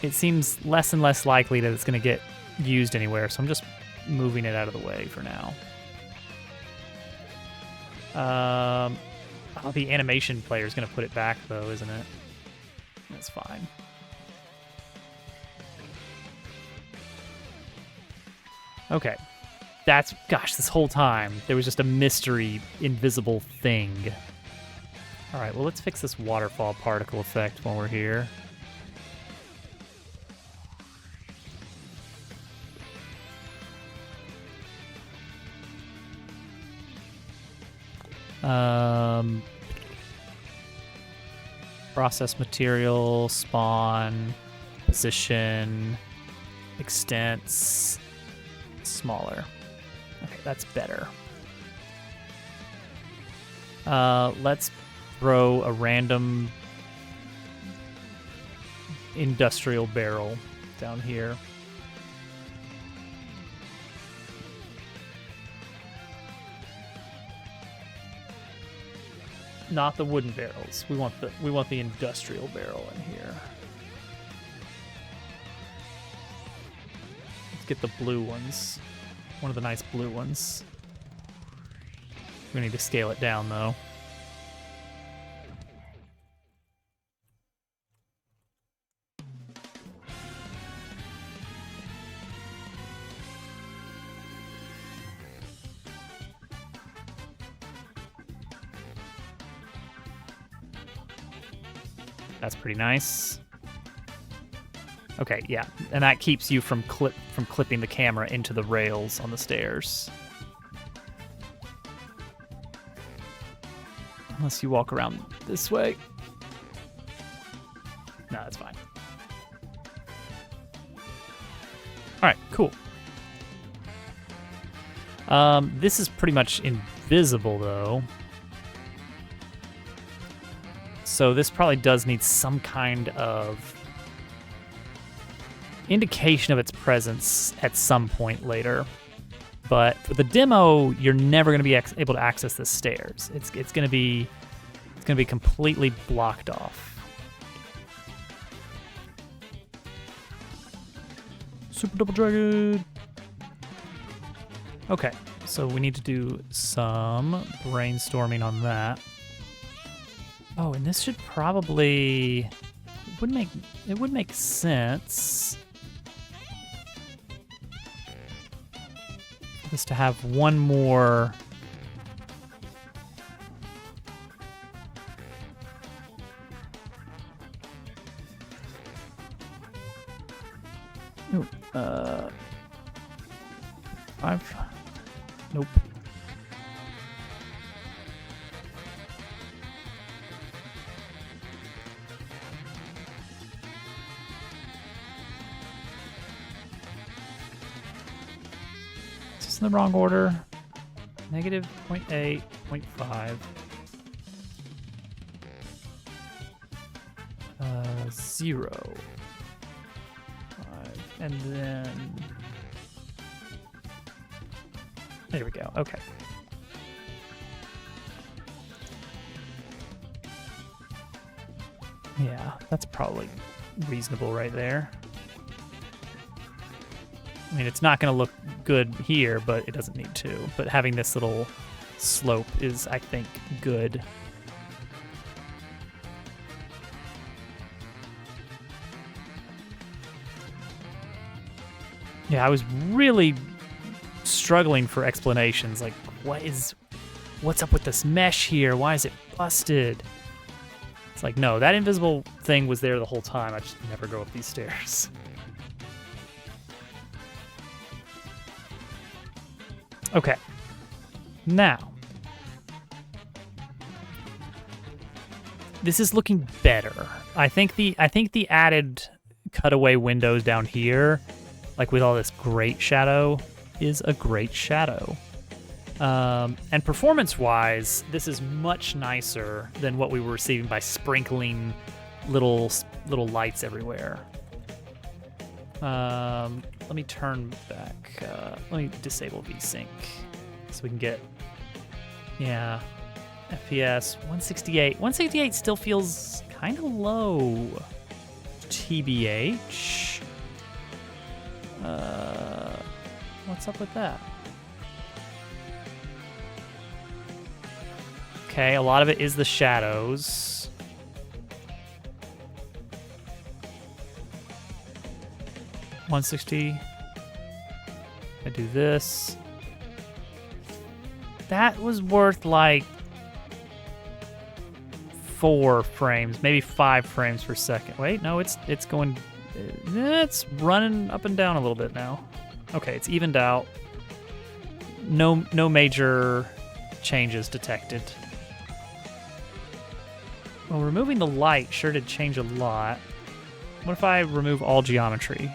it seems less and less likely that it's going to get used anywhere, so I'm just moving it out of the way for now. Oh, the animation player is going to put it back, though, isn't it? That's fine. Okay. That's... gosh, this whole time, there was just a mystery, invisible thing. All right, well, let's fix this waterfall particle effect while we're here. Process material, spawn, position, extents, smaller. Okay, that's better. Let's throw a random industrial barrel down here. Not the wooden barrels. We want the industrial barrel in here. Let's get the blue ones. One of the nice blue ones. We need to scale it down though. That's pretty nice. Okay, yeah, and that keeps you from clipping the camera into the rails on the stairs. Unless you walk around this way. No, that's fine. All right, cool. This is pretty much invisible though. So this probably does need some kind of indication of its presence at some point later. But for the demo, you're never going to be able to access the stairs. It's going to be completely blocked off. Super Double Dragon. Okay, so we need to do some brainstorming on that. Oh, and this should probably it would make sense for this to have one more five. Nope. In the wrong order. Negative 0.8, 0.5. 0. 5. And then... There we go. Okay. Yeah, that's probably reasonable right there. I mean, it's not going to look good here, but it doesn't need to. But having this little slope is, I think, good. Yeah, I was really struggling for explanations. Like, what's up with this mesh here? Why is it busted? It's like, no, that invisible thing was there the whole time. I just never go up these stairs. Okay, now, this is looking better. I think the added cutaway windows down here, like with all this great shadow, is a great shadow. And performance-wise, this is much nicer than what we were receiving by sprinkling little lights everywhere. Let me turn back. Let me disable VSync so we can get, yeah, FPS 168. 168 still feels kind of low. TBH. What's up with that? Okay, a lot of it is the shadows. $160. I do this. That was worth like 4 frames, maybe 5 frames per second. Wait, no, it's going. It's running up and down a little bit now. Okay, it's evened out. No major changes detected. Well, removing the light sure did change a lot. What if I remove all geometry?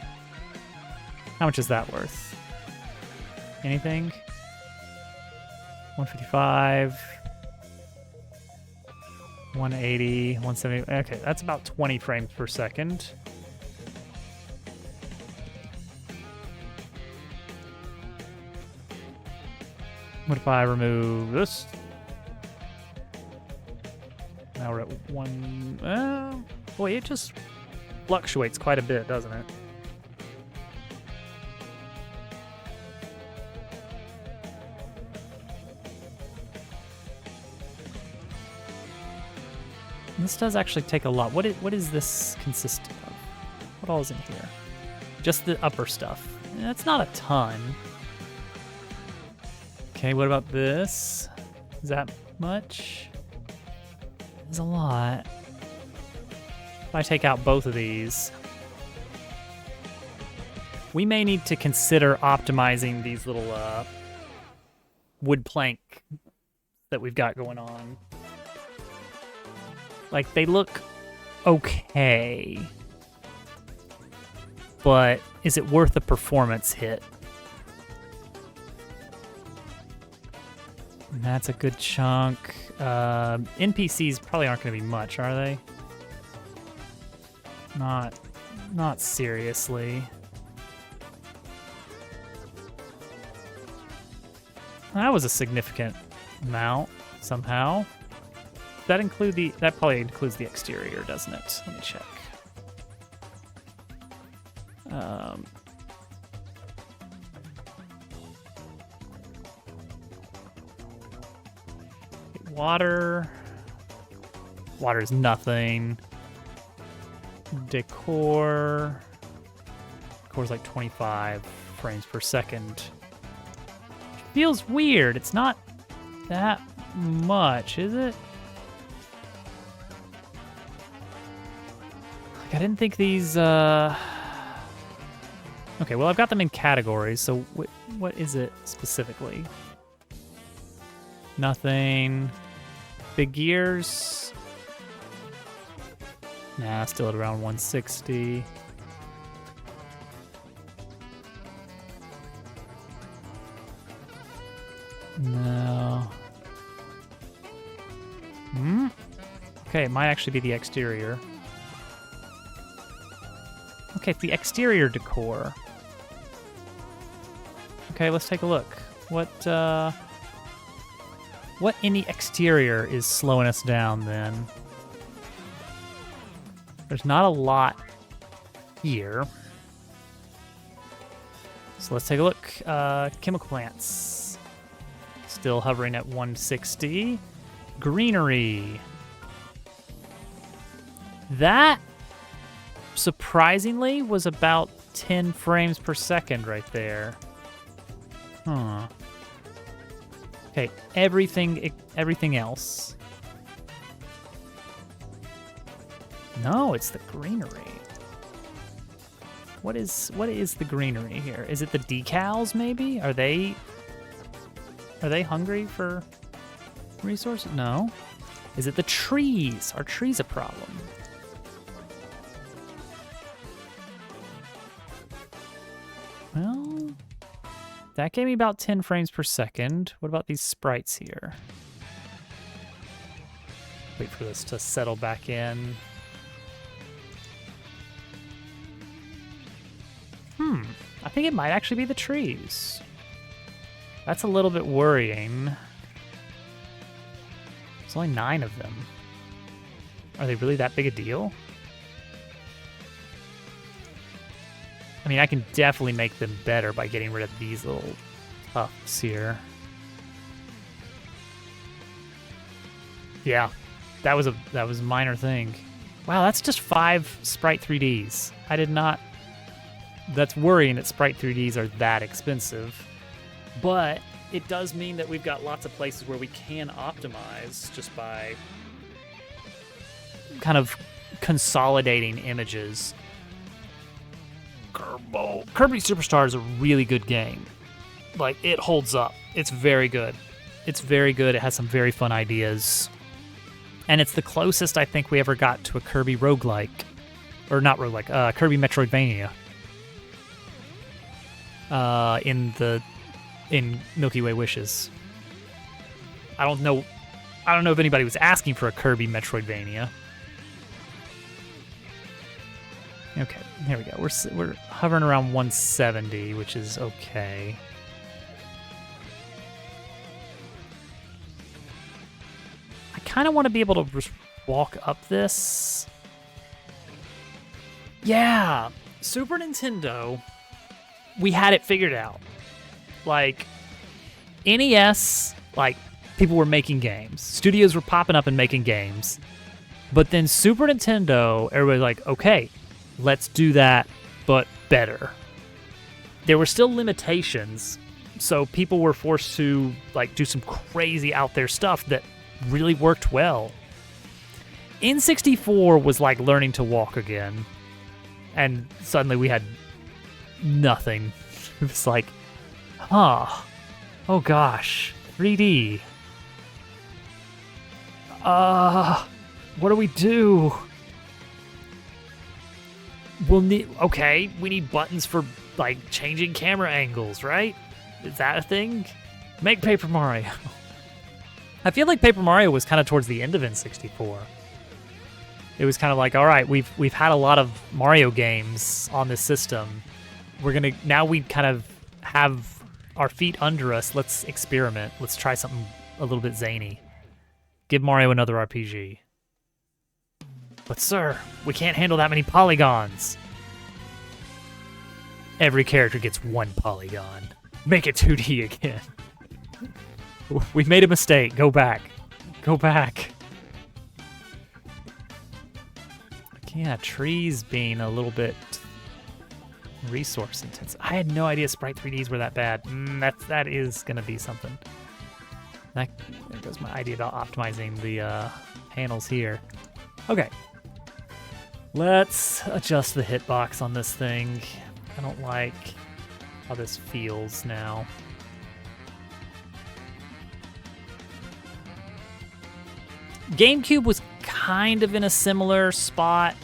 How much is that worth? Anything? 155. 180, 170. Okay, that's about 20 frames per second. What if I remove this? Now we're at one. Boy, it just fluctuates quite a bit, doesn't it? This does actually take a lot. What is this consist of? What all is in here? Just the upper stuff. That's not a ton. Okay, what about this? Is that much? There's a lot. If I take out both of these, we may need to consider optimizing these little wood plank that we've got going on. Like, they look okay, but is it worth the performance hit? And that's a good chunk. NPCs probably aren't going to be much, are they? Not seriously. That was a significant amount somehow. That probably includes the exterior, doesn't it? Let me check. Water. Water is nothing. Decor. Decor's like 25 frames per second. Feels weird. It's not that much, is it? Like, I didn't think these, Okay, well, I've got them in categories, so what is it specifically? Nothing. Big gears. Nah, still at around 160. No. Okay, it might actually be the exterior. Okay, it's the exterior decor. Okay, let's take a look. What in the exterior is slowing us down then? There's not a lot here. So let's take a look. Chemical plants. Still hovering at 160. Greenery. That, surprisingly, was about 10 frames per second right there. Huh. Okay, everything else. No, it's the greenery. What is the greenery here? Is it the decals maybe? Are they hungry for resources? No. Is it the trees? Are trees a problem? Well, that gave me about 10 frames per second. What about these sprites here? Wait for this to settle back in. I think it might actually be the trees. That's a little bit worrying. There's only 9 of them. Are they really that big a deal? I mean, I can definitely make them better by getting rid of these little tufts here. Yeah, that was a minor thing. Wow, that's just 5 Sprite 3Ds. I did not... That's worrying that Sprite 3Ds are that expensive. But it does mean that we've got lots of places where we can optimize just by kind of consolidating images. Kirby Superstar is a really good game. Like, it holds up. It's very good. It's very good. It has some very fun ideas. And it's the closest I think we ever got to a Kirby roguelike. Or not roguelike, Kirby Metroidvania. In Milky Way Wishes. I don't know I don't know if anybody was asking for a Kirby Metroidvania. Okay, here we go. We're hovering around 170, which is okay. I kind of want to be able to just walk up this. Yeah, Super Nintendo, we had it figured out. Like, NES, like, people were making games. Studios were popping up and making games. But then Super Nintendo, everybody's like, okay, let's do that, but better. There were still limitations, so people were forced to like do some crazy out there stuff that really worked well. N64 was like learning to walk again, and suddenly we had nothing. It was like, oh gosh, 3D. What do we do? We'll need, okay, we need buttons for, like, changing camera angles, right? Is that a thing? Make Paper Mario. I feel like Paper Mario was kind of towards the end of N64. It was kind of like, all right, we've had a lot of Mario games on this system. Now we kind of have our feet under us. Let's experiment. Let's try something a little bit zany. Give Mario another RPG. But sir, we can't handle that many polygons. Every character gets one polygon. Make it 2D again. We made a mistake. Go back. Go back. Yeah, trees being a little bit resource intensive. I had no idea Sprite 3Ds were that bad. That is going to be something. There goes my idea about optimizing the panels here. Okay. Let's adjust the hitbox on this thing. I don't like how this feels now. GameCube was kind of in a similar spot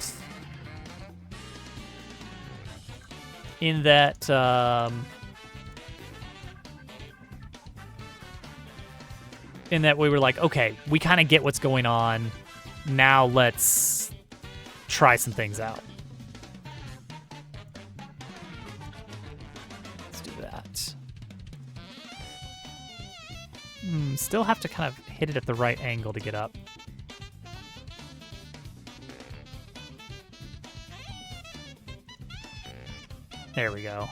in that we were like, okay, we kind of get what's going on. Now let's try some things out. Let's do that. Still have to kind of hit it at the right angle to get up. There we go.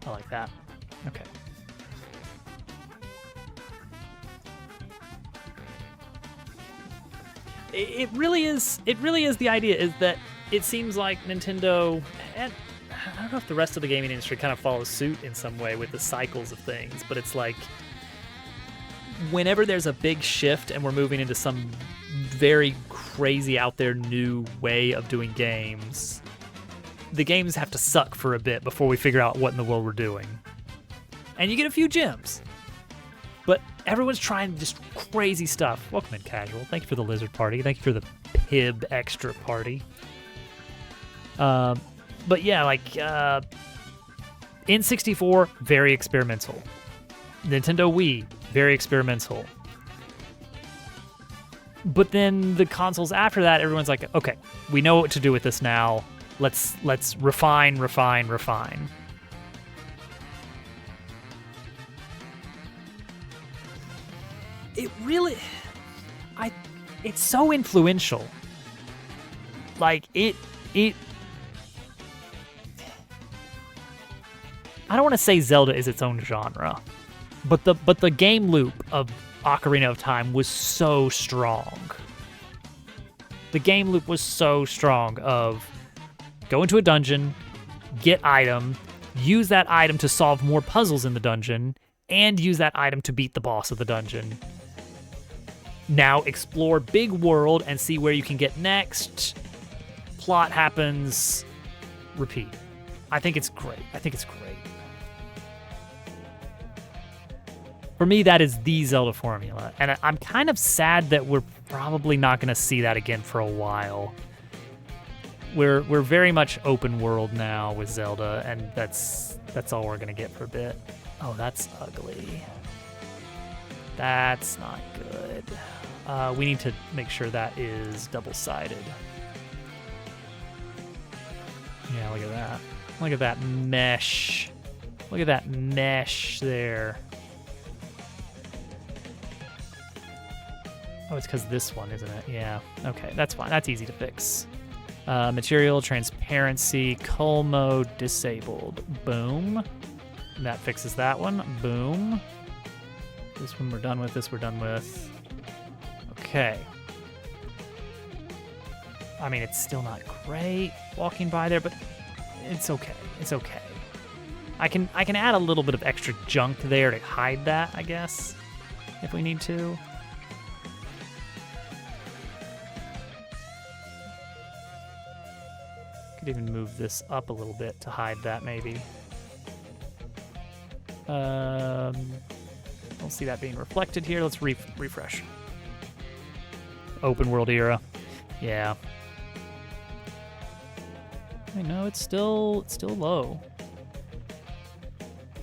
I like that. Okay. It really is the idea is that it seems like Nintendo, and I don't know if the rest of the gaming industry kind of follows suit in some way with the cycles of things, but it's like whenever there's a big shift and we're moving into some very crazy out there new way of doing games, the games have to suck for a bit before we figure out what in the world we're doing. And you get a few gems. But everyone's trying just crazy stuff. Welcome in, Casual. Thank you for the Lizard Party. Thank you for the Pib Extra Party. But yeah, like, N64, very experimental. Nintendo Wii, very experimental. But then the consoles after that, everyone's like, okay, we know what to do with this now. Let's refine. It really, it's so influential. Like it. I don't want to say Zelda is its own genre, but the game loop of Ocarina of Time was so strong. The game loop was so strong of go into a dungeon, get item, use that item to solve more puzzles in the dungeon, and use that item to beat the boss of the dungeon. Now explore big world and see where you can get next. Plot happens, repeat. I think it's great. For me, that is the Zelda formula. And I'm kind of sad that we're probably not going to see that again for a while. we're very much open world now with Zelda, and that's all we're gonna get for a bit. Oh, that's ugly. That's not good. We need to make sure that is double-sided. Yeah, look at that. Look at that mesh. Look at that mesh there. Oh, it's because this one, isn't it? Yeah. Okay, that's fine. That's easy to fix. Material, transparency, cull mode disabled. Boom. And that fixes that one. Boom. This one we're done with. This we're done with. Okay. I mean, it's still not great walking by there, but it's okay. It's okay. I can add a little bit of extra junk there to hide that, I guess, if we need to. Could even move this up a little bit to hide that, maybe. Don't see that being reflected here. Let's refresh. Open world era. Yeah. I know it's still low.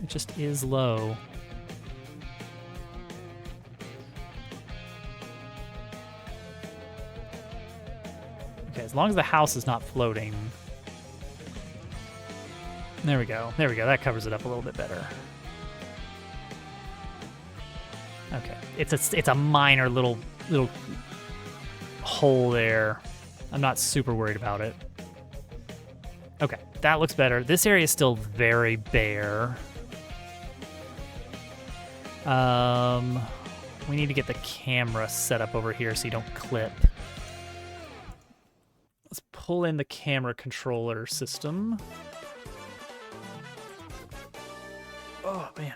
It just is low. Okay, as long as the house is not floating. There we go. There we go. That covers it up a little bit better. Okay. It's a minor little hole there. I'm not super worried about it. Okay, that looks better. This area is still very bare. We need to get the camera set up over here so you don't clip. Let's pull in the camera controller system. Oh, man.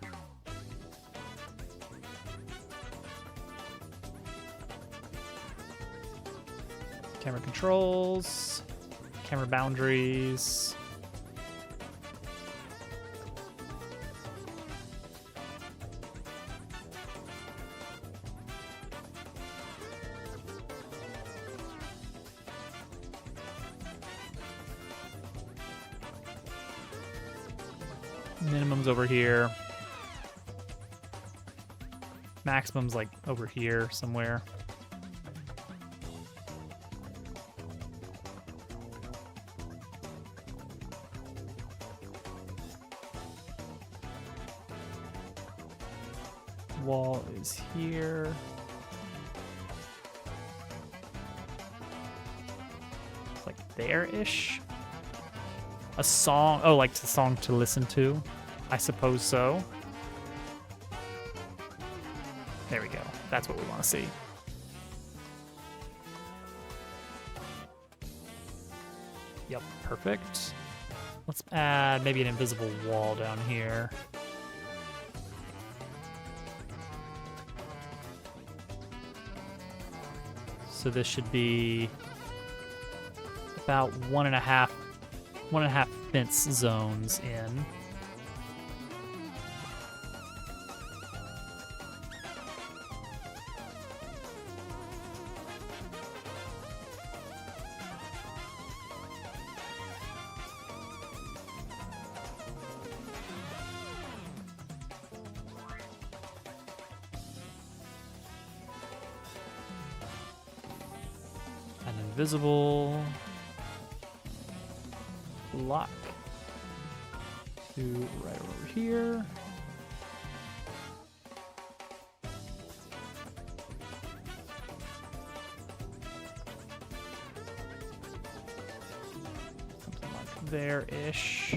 Camera controls, camera boundaries. Minimum's over here. Maximum's like over here somewhere. Wall is here. It's like there-ish. A song, oh, like a song to listen to? I suppose so. There we go. That's what we want to see. Yep, perfect. Let's add maybe an invisible wall down here. So this should be about one and a half fence zones in. Invisible block to right over here. Something like there-ish.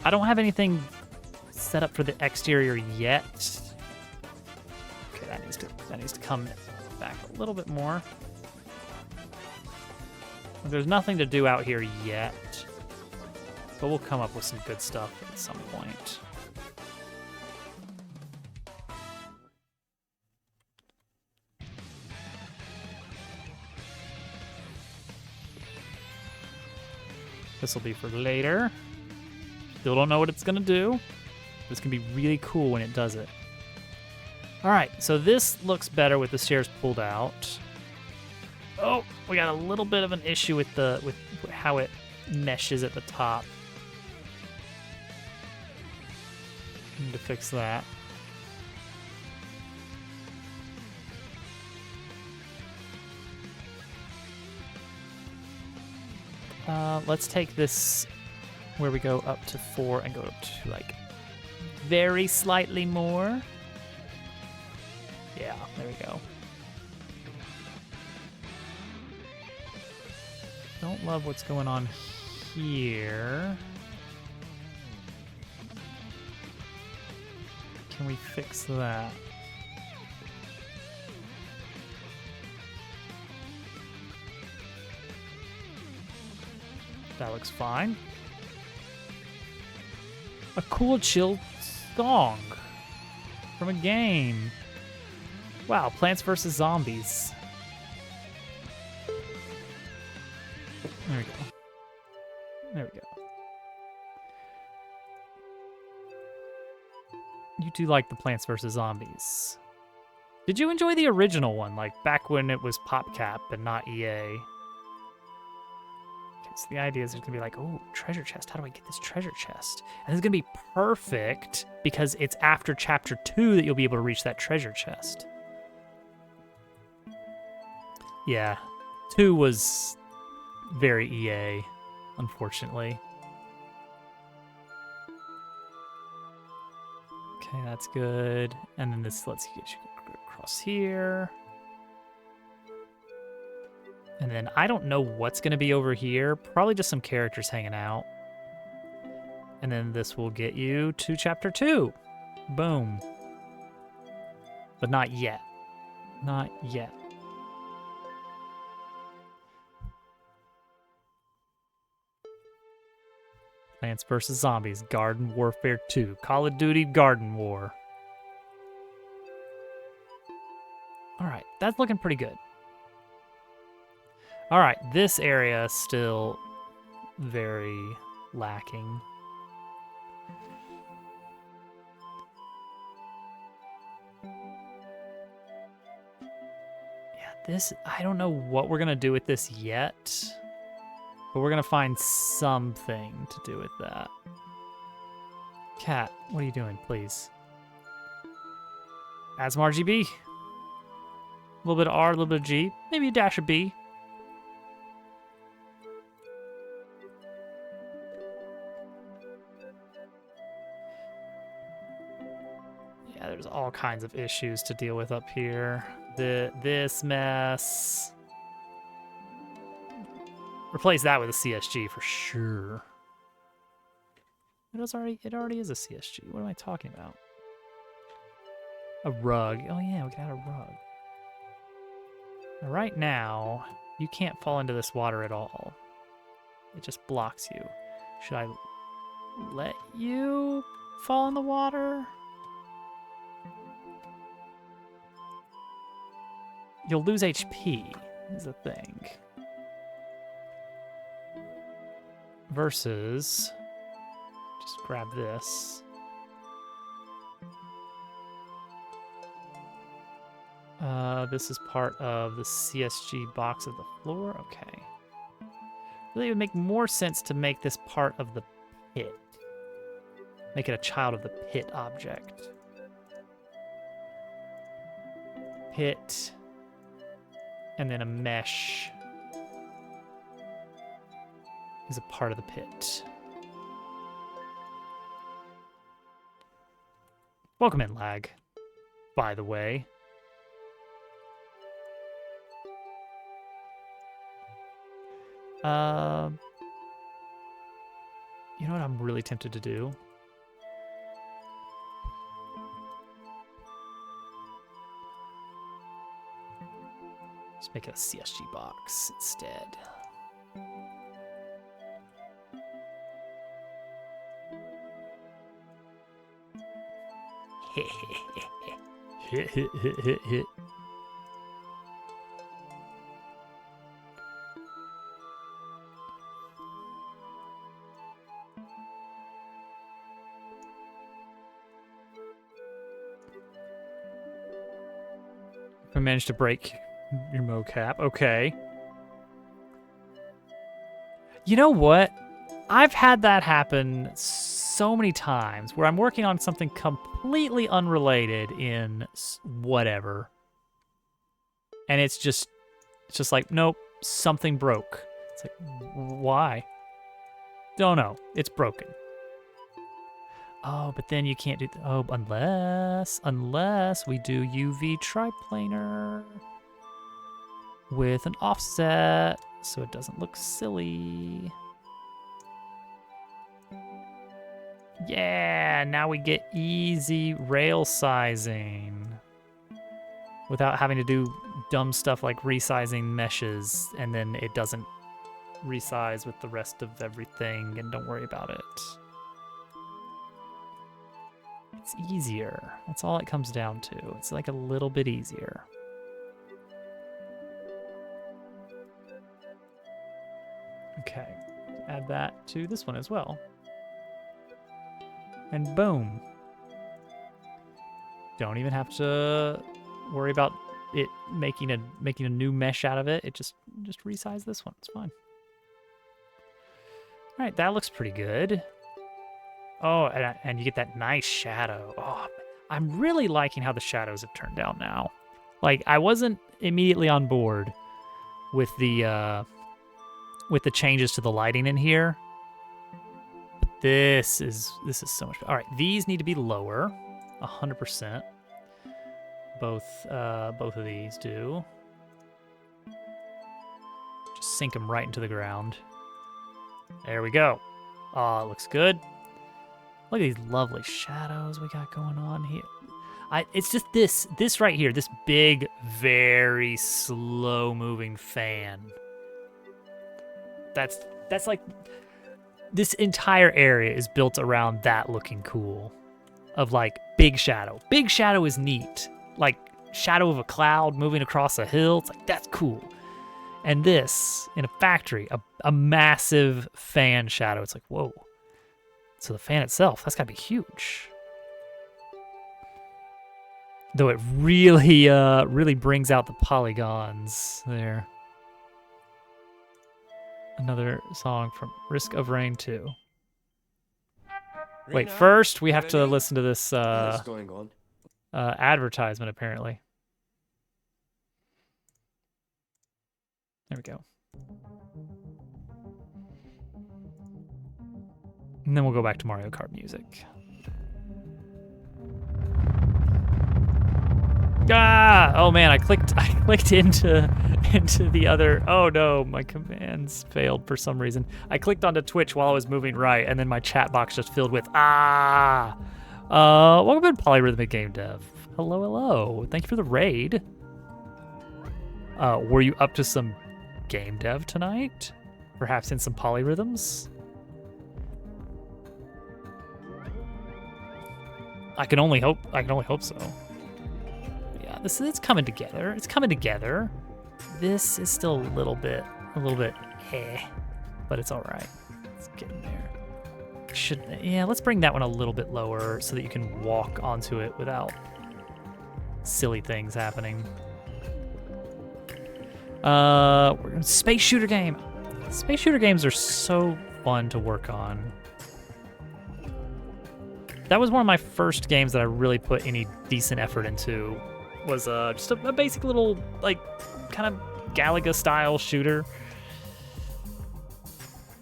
I don't have anything set up for the exterior yet. That needs to come back a little bit more. There's nothing to do out here yet, but we'll come up with some good stuff at some point. This will be for later. Still don't know what it's gonna do. This can be really cool when it does it. All right, so this looks better with the stairs pulled out. Oh, we got a little bit of an issue with how it meshes at the top. Need to fix that. Let's take this where we go up to 4 and go up to like very slightly more. Yeah, there we go. Don't love what's going on here. Can we fix that? That looks fine. A cool, chill song from a game. Wow, Plants vs. Zombies. There we go. There we go. You do like the Plants vs. Zombies. Did you enjoy the original one, like back when it was PopCap and not EA? So the idea is there's gonna be like, oh, treasure chest. How do I get this treasure chest? And it's gonna be perfect because it's after chapter 2 that you'll be able to reach that treasure chest. Yeah, 2 was very EA, unfortunately. Okay, that's good. And then this lets you get you across here. And then I don't know what's going to be over here. Probably just some characters hanging out. And then this will get you to chapter 2. Boom. But not yet. Not yet. Plants vs. Zombies, Garden Warfare 2, Call of Duty Garden War. All right, that's looking pretty good. All right, this area is still very lacking. Yeah, this, I don't know what we're gonna do with this yet, but we're gonna find something to do with that. Cat, what are you doing, please? Add some RGB. A little bit of R, a little bit of G, maybe a dash of B. Yeah, there's all kinds of issues to deal with up here. This mess. Replace that with a CSG for sure. It already is a CSG. What am I talking about? A rug. Oh yeah, we got a rug. Now, right now, you can't fall into this water at all. It just blocks you. Should I let you fall in the water? You'll lose HP, is the thing. Versus, just grab this. This is part of the CSG box of the floor. Okay. Really, it would make more sense to make this part of the pit. Make it a child of the pit object. Pit. And then a mesh is a part of the pit. Welcome in, lag, by the way. You know what I'm really tempted to do? Just make it a CSG box instead. Hit, hit, hit, hit, hit. I managed to break your mocap. Okay. You know what? I've had that happen so many times where I'm working on something completely unrelated in whatever. And it's just like, nope, something broke. It's like, why? Don't know. It's broken. Oh, but then you can't do, unless we do UV triplanar with an offset so it doesn't look silly. Yeah, now we get easy rail sizing without having to do dumb stuff like resizing meshes, and then it doesn't resize with the rest of everything, and don't worry about it. It's easier. That's all it comes down to. It's like a little bit easier. Okay, add that to this one as well. And boom. Don't even have to worry about it making a new mesh out of it. It just resize this one. It's fine. All right, that looks pretty good. Oh, and you get that nice shadow. Oh, I'm really liking how the shadows have turned out now. Like, I wasn't immediately on board with the changes to the lighting in here. This is so much better. All right, these need to be lower, 100%. Both of these do. Just sink them right into the ground. There we go. Oh, it looks good. Look at these lovely shadows we got going on here. It's just this right here, this big, very slow-moving fan. That's like, this entire area is built around that looking cool. Of like, big shadow. Big shadow is neat. Like, shadow of a cloud moving across a hill. It's like, that's cool. And this, in a factory, a massive fan shadow. It's like, whoa. So the fan itself, that's gotta be huge. Though it really brings out the polygons there. Another song from Risk of Rain 2. Wait, first we have to listen to this advertisement, apparently. There we go. And then we'll go back to Mario Kart music. Ah! Oh man, I clicked into the other. Oh no, my commands failed for some reason. I clicked onto Twitch while I was moving right, and then my chat box just filled with welcome to Polyrhythmic Game Dev. Hello, hello. Thank you for the raid. Were you up to some game dev tonight? Perhaps in some polyrhythms? I can only hope so. Yeah, it's coming together. It's coming together. This is still a little bit but it's all right. It's getting there. Let's bring that one a little bit lower so that you can walk onto it without silly things happening. Space shooter game. Space shooter games are so fun to work on. That was one of my first games that I really put any decent effort into. Was just a basic little, like, kind of Galaga style shooter.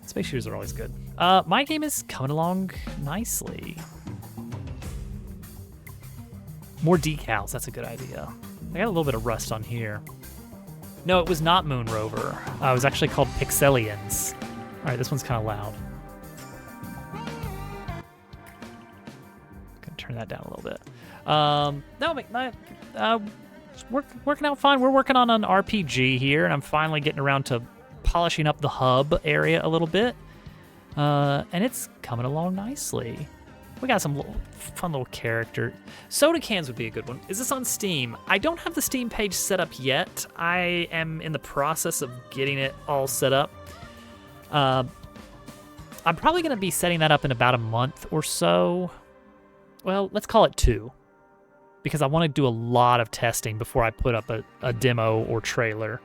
Space shooters are always good. My game is coming along nicely. More decals, that's a good idea. I got a little bit of rust on here. No, it was not Moon Rover. It was actually called Pixelians. All right, this one's kind of loud. Gonna turn that down a little bit. Working out fine. We're working on an RPG here, and I'm finally getting around to polishing up the hub area a little bit. And it's coming along nicely. We got some fun little character. Soda cans would be a good one. Is this on Steam? I don't have the Steam page set up yet. I am in the process of getting it all set up. I'm probably going to be setting that up in about a month or so. Well, let's call it 2. Because I want to do a lot of testing before I put up a demo or trailer.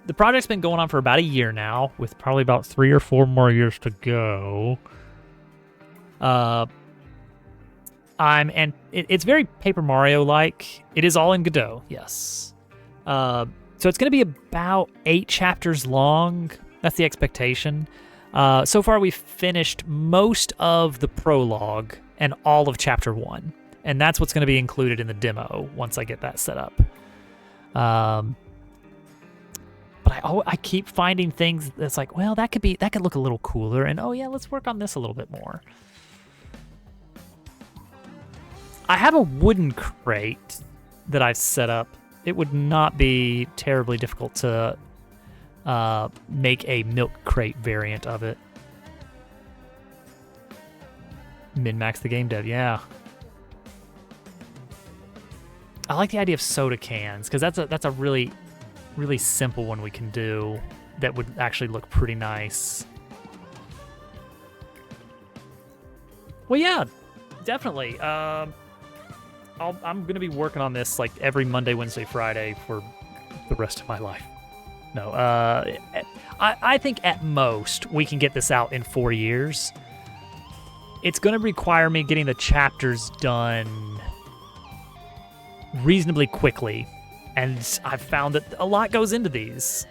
the project's been going on for about a year now, with probably about 3 or 4 more years to go. It's very Paper Mario-like. It is all in Godot, yes. So it's going to be about 8 chapters long. That's the expectation. So far, we've finished most of the prologue and all of Chapter 1. And that's what's going to be included in the demo once I get that set up. But I keep finding things that's like, well, that could look a little cooler. And, oh, yeah, let's work on this a little bit more. I have a wooden crate that I've set up. It would not be terribly difficult to make a milk crate variant of it. Min-max the game dev, yeah. I like the idea of soda cans, because that's a really, really simple one we can do that would actually look pretty nice. Well, yeah, definitely. I'm going to be working on this like every Monday, Wednesday, Friday for the rest of my life. No, I think at most we can get this out in 4 years. It's going to require me getting the chapters done reasonably quickly, and I've found that a lot goes into these.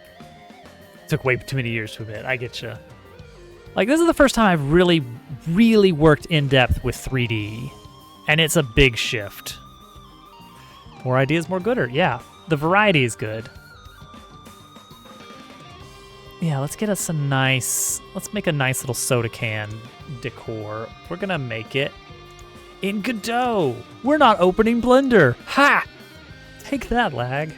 It took way too many years to admit. I get you. Like, this is the first time I've really, really worked in depth with 3D. And it's a big shift. More ideas, more gooder. Yeah, the variety is good. Yeah, let's get us let's make a nice little soda can decor. We're gonna make it in Godot. We're not opening Blender. Ha! Take that, lag.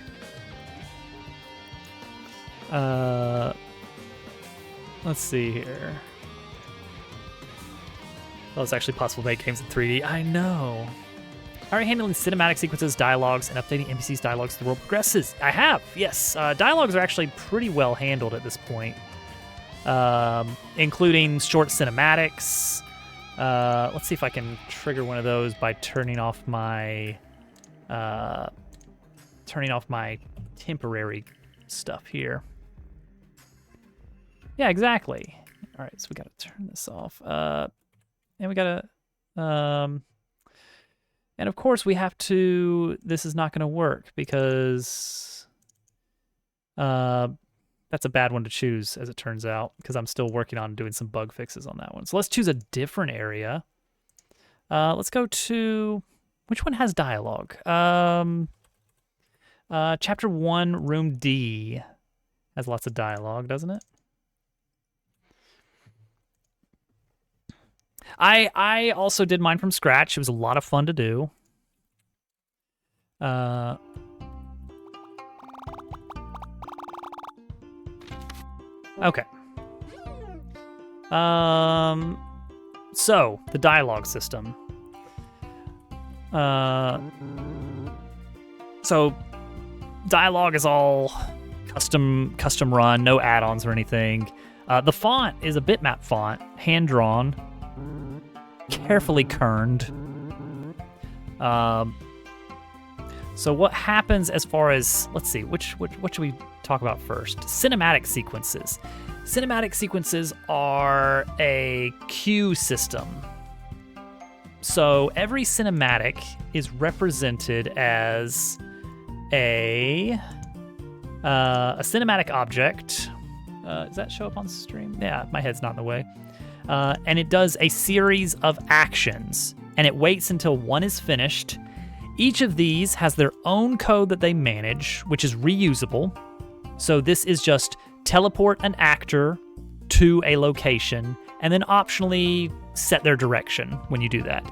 Let's see here. Oh, it's actually possible to make games in 3D. I know. All right, handling cinematic sequences, dialogues, and updating NPCs' dialogues as the world progresses. I have, yes. Dialogues are actually pretty well handled at this point, including short cinematics. Let's see if I can trigger one of those by turning off my temporary stuff here. Yeah, exactly. All right, so we got to turn this off. And we gotta, and of course we have to, this is not gonna work because that's a bad one to choose, as it turns out, because I'm still working on doing some bug fixes on that one. So let's choose a different area. Let's go to, which one has dialogue? Chapter 1, Room D has lots of dialogue, doesn't it? I also did mine from scratch. It was a lot of fun to do. Okay. So the dialogue system. So dialogue is all custom run, no add-ons or anything. The font is a bitmap font, hand drawn, carefully kerned. So what happens as far as, let's see, what should we talk about first? Cinematic sequences. Cinematic sequences are a queue system. So every cinematic is represented as a cinematic object. Does that show up on stream? Yeah, my head's not in the way. And it does a series of actions, and it waits until one is finished. Each of these has their own code that they manage, which is reusable. So this is just teleport an actor to a location, and then optionally set their direction when you do that.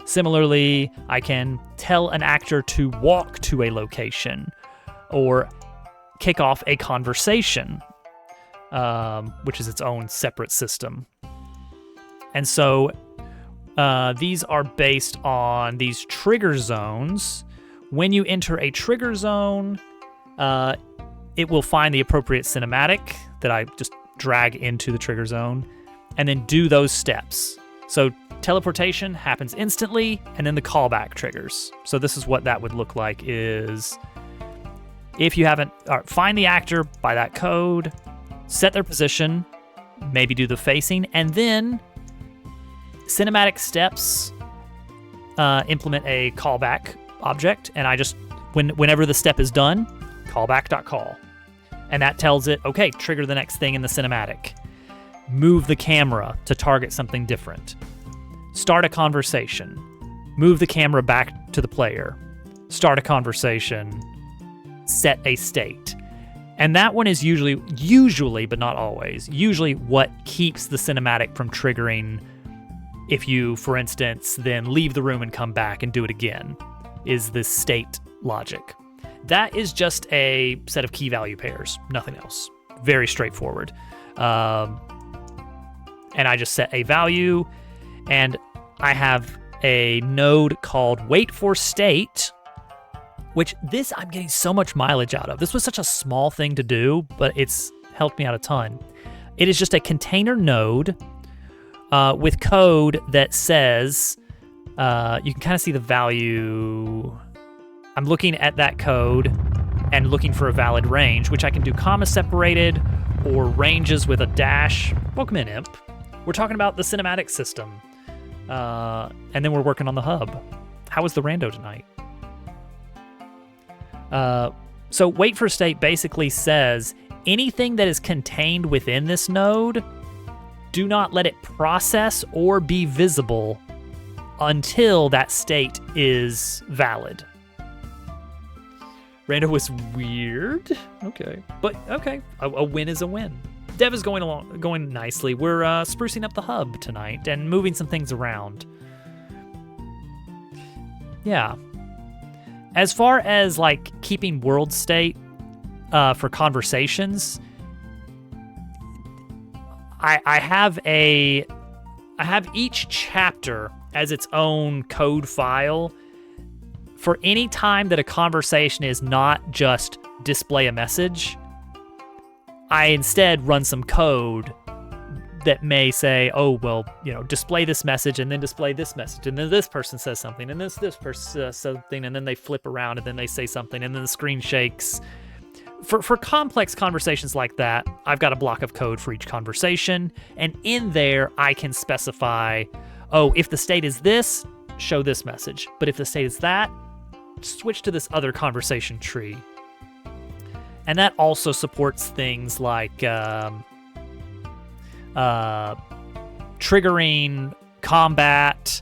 Similarly, I can tell an actor to walk to a location, or kick off a conversation, which is its own separate system. And so these are based on these trigger zones. When you enter a trigger zone, it will find the appropriate cinematic that I just drag into the trigger zone, and then do those steps. So teleportation happens instantly, and then the callback triggers. So this is what that would look like is If you haven't, find the actor by that code, set their position, maybe do the facing, and then cinematic steps implement a callback object, and I just, whenever the step is done, callback.call. And that tells it, okay, trigger the next thing in the cinematic. Move the camera to target something different. Start a conversation. Move the camera back to the player. Start a conversation. Set a state. And that one is usually, but not always, usually what keeps the cinematic from triggering if you, for instance, then leave the room and come back and do it again, is this state logic. That is just a set of key value pairs, nothing else. Very straightforward. And I just set a value, and I have a node called wait for state, which this I'm getting so much mileage out of. This was such a small thing to do, but it's helped me out a ton. It is just a container node with code that says, you can kind of see the value. I'm looking at that code and looking for a valid range, which I can do comma separated or ranges with a dash. Welcome in, Imp. We're talking about the cinematic system. And then we're working on the hub. How was the rando tonight? So wait for state basically says anything that is contained within this node, do not let it process or be visible until that state is valid. Rando was weird. Okay. But okay, a win is a win. Dev is going nicely. We're sprucing up the hub tonight and moving some things around. Yeah. As far as like keeping world state for conversations, I have each chapter as its own code file for any time that a conversation is not just display a message. I instead run some code that may say, oh, well, display this message and then display this message. And then this person says something and this person says something, and then they flip around and then they say something and then the screen shakes. For complex conversations like that, I've got a block of code for each conversation. And in there, I can specify, oh, if the state is this, show this message. But if the state is that, switch to this other conversation tree. And that also supports things like triggering combat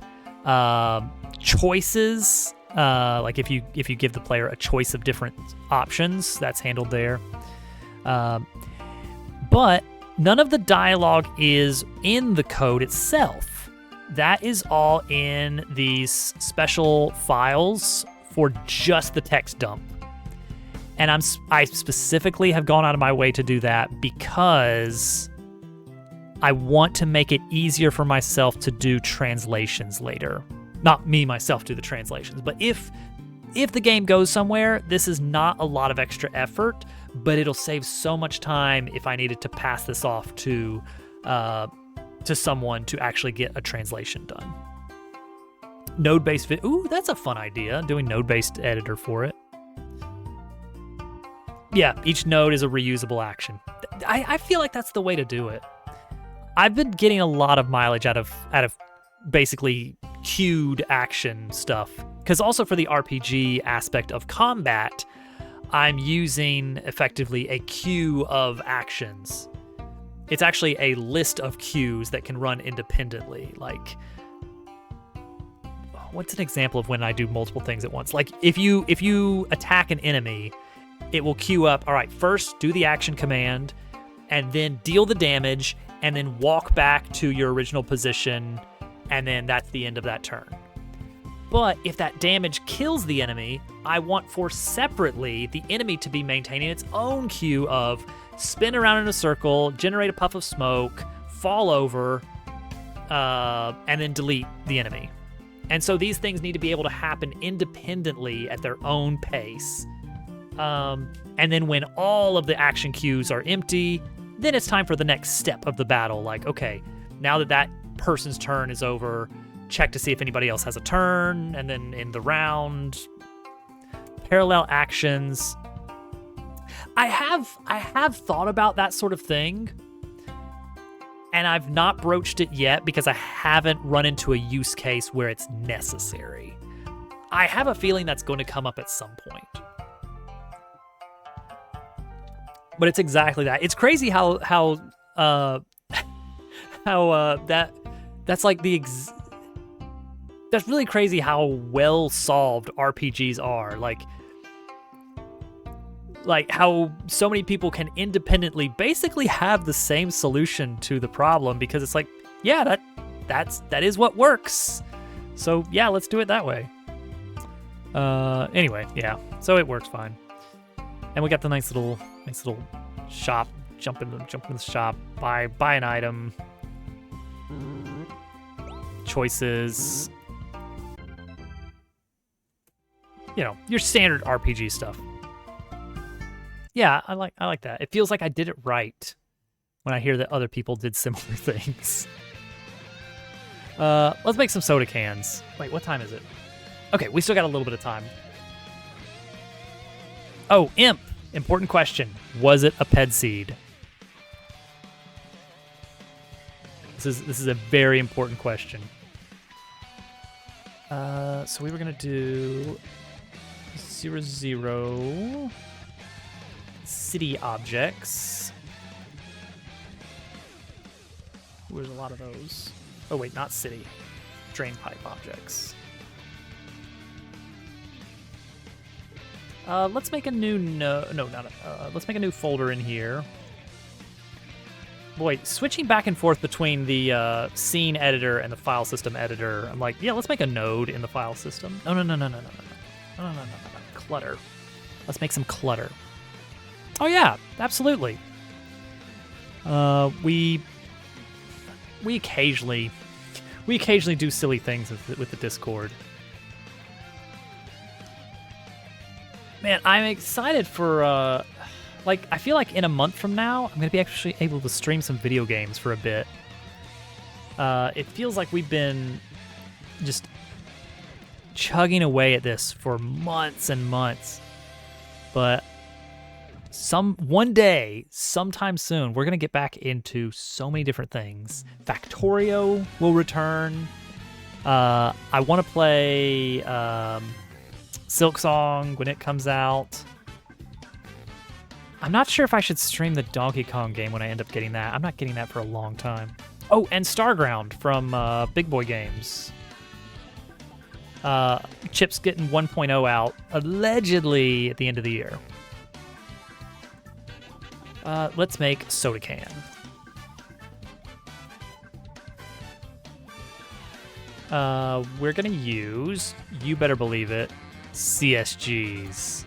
choices. Like if you give the player a choice of different options, that's handled there. But none of the dialogue is in the code itself. That is all in these special files for just the text dump. And I specifically have gone out of my way to do that because I want to make it easier for myself to do translations later. Not me myself do the translations, but if the game goes somewhere, this is not a lot of extra effort, but it'll save so much time if I needed to pass this off to someone to actually get a translation done. Node-based ooh, that's a fun idea, doing node-based editor for it. Yeah, each node is a reusable action. I feel like that's the way to do it. I've been getting a lot of mileage out of basically queued action stuff, because also for the RPG aspect of combat, I'm using effectively a queue of actions. It's actually a list of queues that can run independently. Like, what's an example of when I do multiple things at once? Like if you attack an enemy, it will queue up, all right, first do the action command, and then deal the damage, and then walk back to your original position, and then that's the end of that turn. But if that damage kills the enemy, I want for separately the enemy to be maintaining its own queue of spin around in a circle, generate a puff of smoke, fall over, and then delete the enemy. And so these things need to be able to happen independently at their own pace. And then when all of the action queues are empty, then it's time for the next step of the battle. Like, okay, now that person's turn is over, check to see if anybody else has a turn, and then in the round, parallel actions I have thought about that sort of thing, and I've not broached it yet because I haven't run into a use case where it's necessary. I have a feeling that's going to come up at some point. But it's exactly that. It's crazy how that's like that's really crazy how well solved RPGs are. Like how so many people can independently basically have the same solution to the problem because it's like, yeah, that is what works. So yeah, let's do it that way. Anyway, yeah. So it works fine. And we got the nice little shop. Jump in the shop, buy an item. Choices. You know, your standard RPG stuff. Yeah, I like that. It feels like I did it right when I hear that other people did similar things. Let's make some soda cans. Wait, what time is it? Okay, we still got a little bit of time. Oh, Imp. Important question. Was it a ped seed? This is a very important question. So we were gonna do 0, city objects. There's a lot of those. Oh wait, not city. Drain pipe objects. Let's make a new let's make a new folder in here. Boy, switching back and forth between the scene editor and the file system editor, I'm like, yeah, let's make a node in the file system. No. Clutter. Let's make some clutter. Oh yeah, absolutely. We occasionally do silly things with the Discord. Man, I'm excited for I feel like in a month from now, I'm gonna be actually able to stream some video games for a bit. It feels like we've been just chugging away at this for months and months, but one day, sometime soon, we're gonna get back into so many different things. Factorio will return. I want to play Silksong when it comes out. I'm not sure if I should stream the Donkey Kong game when I end up getting that. I'm not getting that for a long time. Oh, and Starground from Big Boy Games. Chip's getting 1.0 out, allegedly at the end of the year. Let's make Soda Can. We're gonna use, you better believe it, CSGs.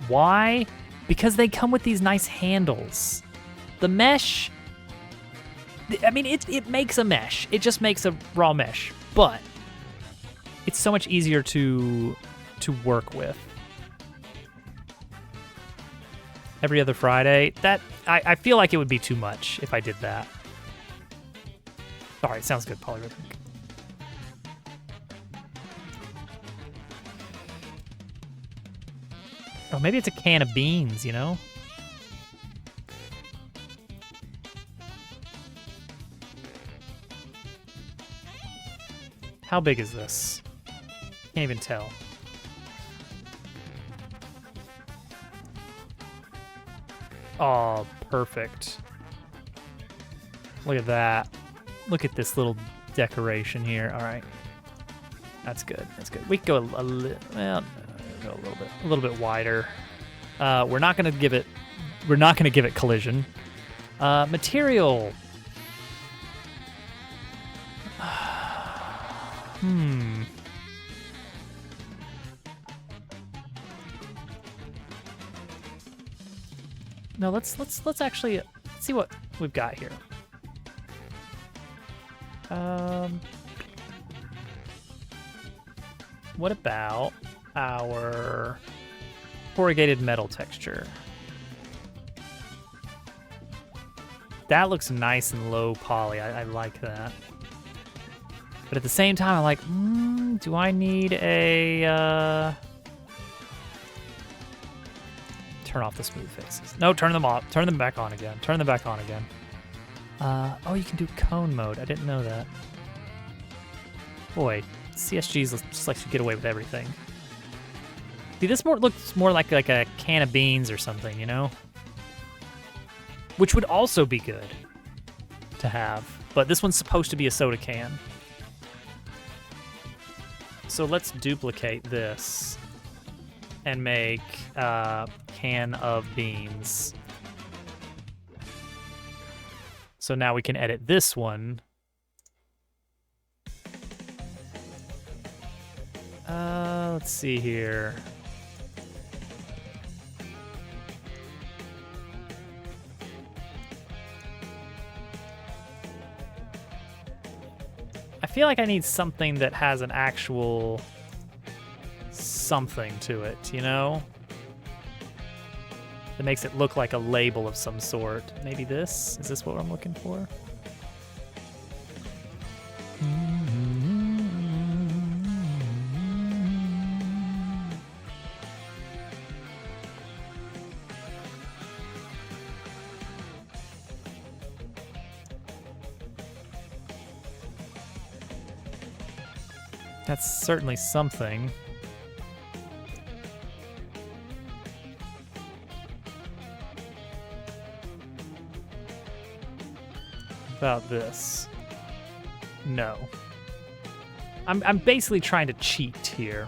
Why? Because they come with these nice handles. The mesh, I mean, it makes a mesh. It just makes a raw mesh, but it's so much easier to work with. Every other Friday, that I feel like it would be too much if I did that. All right, sounds good, polyrhythmic. Oh, maybe it's a can of beans, you know? How big is this? Can't even tell. Oh, perfect. Look at that. Look at this little decoration here. All right. That's good. That's good. We can go a little bit wider. We're not going to give it collision. Material. No, let's actually see what we've got here. What about our corrugated metal texture? That looks nice and low poly. I like that. But at the same time, I'm like, do I need a turn off the smooth faces. No, turn them off. Turn them back on again. Turn them back on again. Oh, you can do cone mode. I didn't know that. Boy, CSG's just like to get away with everything. See, this looks more like a can of beans or something, you know? Which would also be good to have. But this one's supposed to be a soda can. So let's duplicate this and make a can of beans. So now we can edit this one. Let's see here. I feel like I need something that has an actual something to it, you know? That makes it look like a label of some sort. Maybe this? Is this what I'm looking for? That's certainly something. About this. No. I'm basically trying to cheat here.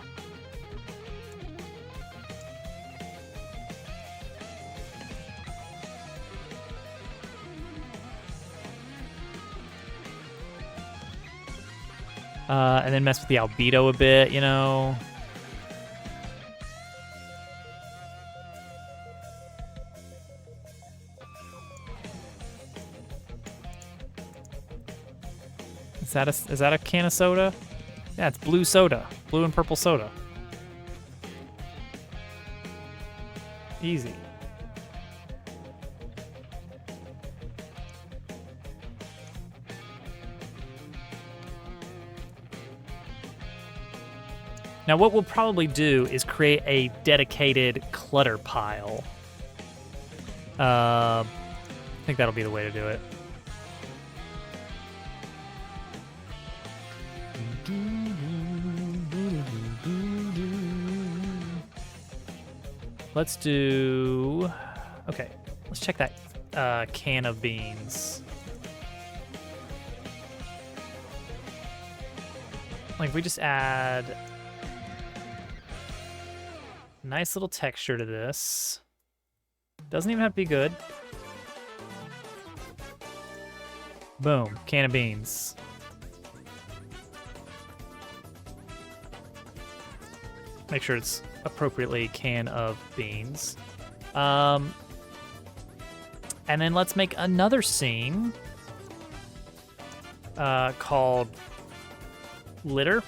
And then mess with the albedo a bit, you know. Is that a can of soda? Yeah, it's blue soda. Blue and purple soda. Easy. Now what we'll probably do is create a dedicated clutter pile. I think that'll be the way to do it. Let's do... Okay, let's check that can of beans. Like, we just add nice little texture to this. Doesn't even have to be good. Boom, can of beans. Make sure it's appropriately can of beans. And then let's make another scene called litter.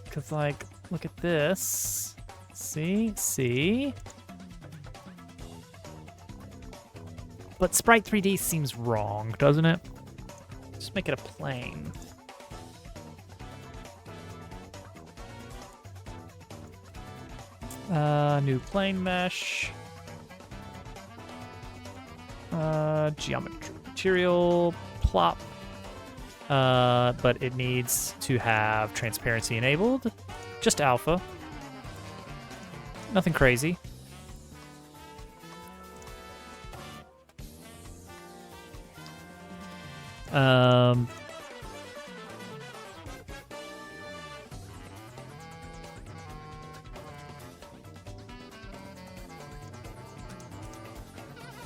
Because, like, look at this. See? But Sprite 3D seems wrong, doesn't it? Just make it a plane. New plane mesh. Geometry material plop. But it needs to have transparency enabled. Just alpha. Nothing crazy.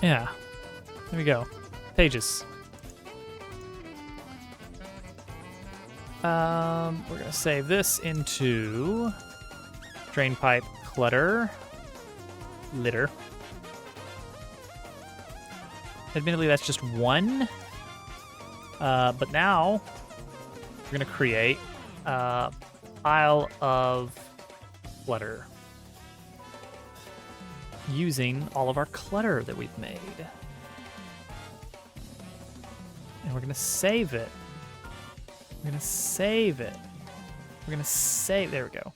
Yeah, there we go. Pages. We're gonna save this into drain pipe clutter litter. Admittedly, that's just one. But now we're gonna create a pile of clutter using all of our clutter that we've made. And we're gonna save it. We're gonna save it. We're gonna save, there we go.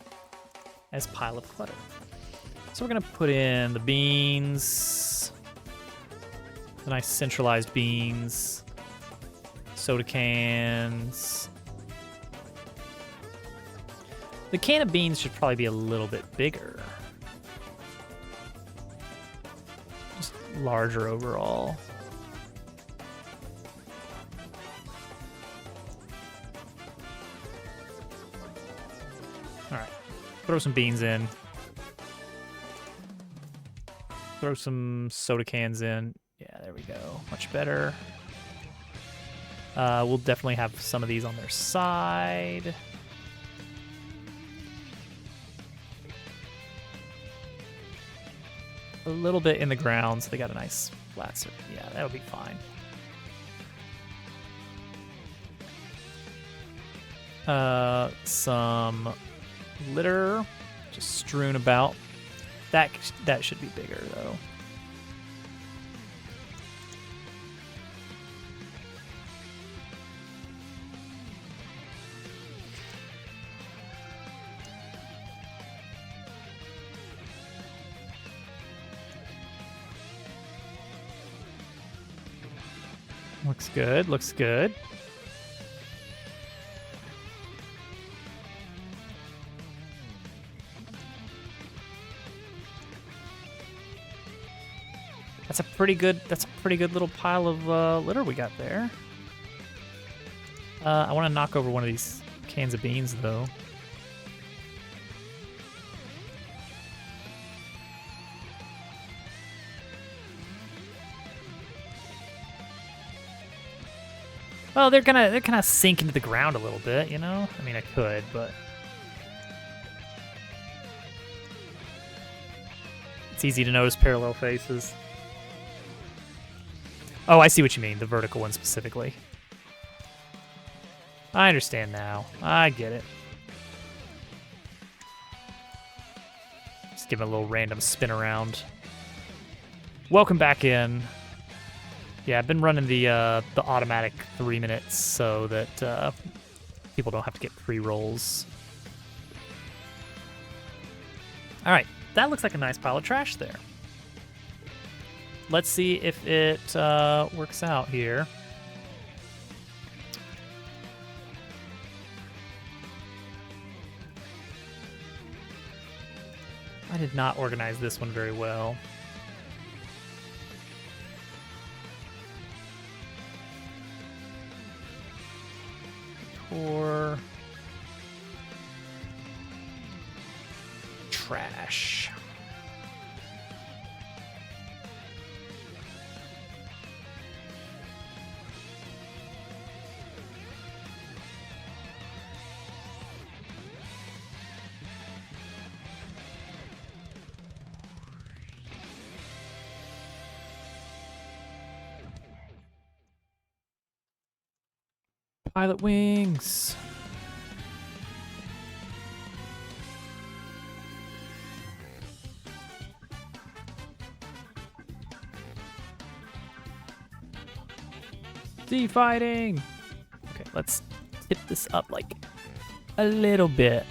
As pile of clutter. So we're gonna put in the beans. The nice centralized beans. Soda cans. The can of beans should probably be a little bit bigger. Just larger overall. All right, throw some beans in. Throw some soda cans in. Yeah, there we go. Much better. We'll definitely have some of these on their side. A little bit in the ground, so they got a nice flat surface. Yeah, that'll be fine. Some litter just strewn about. That should be bigger though. Looks good, looks good. That's a pretty good little pile of litter we got there. I want to knock over one of these cans of beans though. Well, they're gonna sink into the ground a little bit, you know? I mean, I could, but it's easy to notice parallel faces. Oh, I see what you mean, the vertical one specifically. I understand now. I get it. Just give it a little random spin around. Welcome back in. Yeah, I've been running the automatic 3 minutes so that people don't have to get pre-rolls. All right, that looks like a nice pile of trash there. Let's see if it works out here. I did not organize this one very well. Or trash. Pilot wings. Fighting. Okay, let's tip this up like a little bit.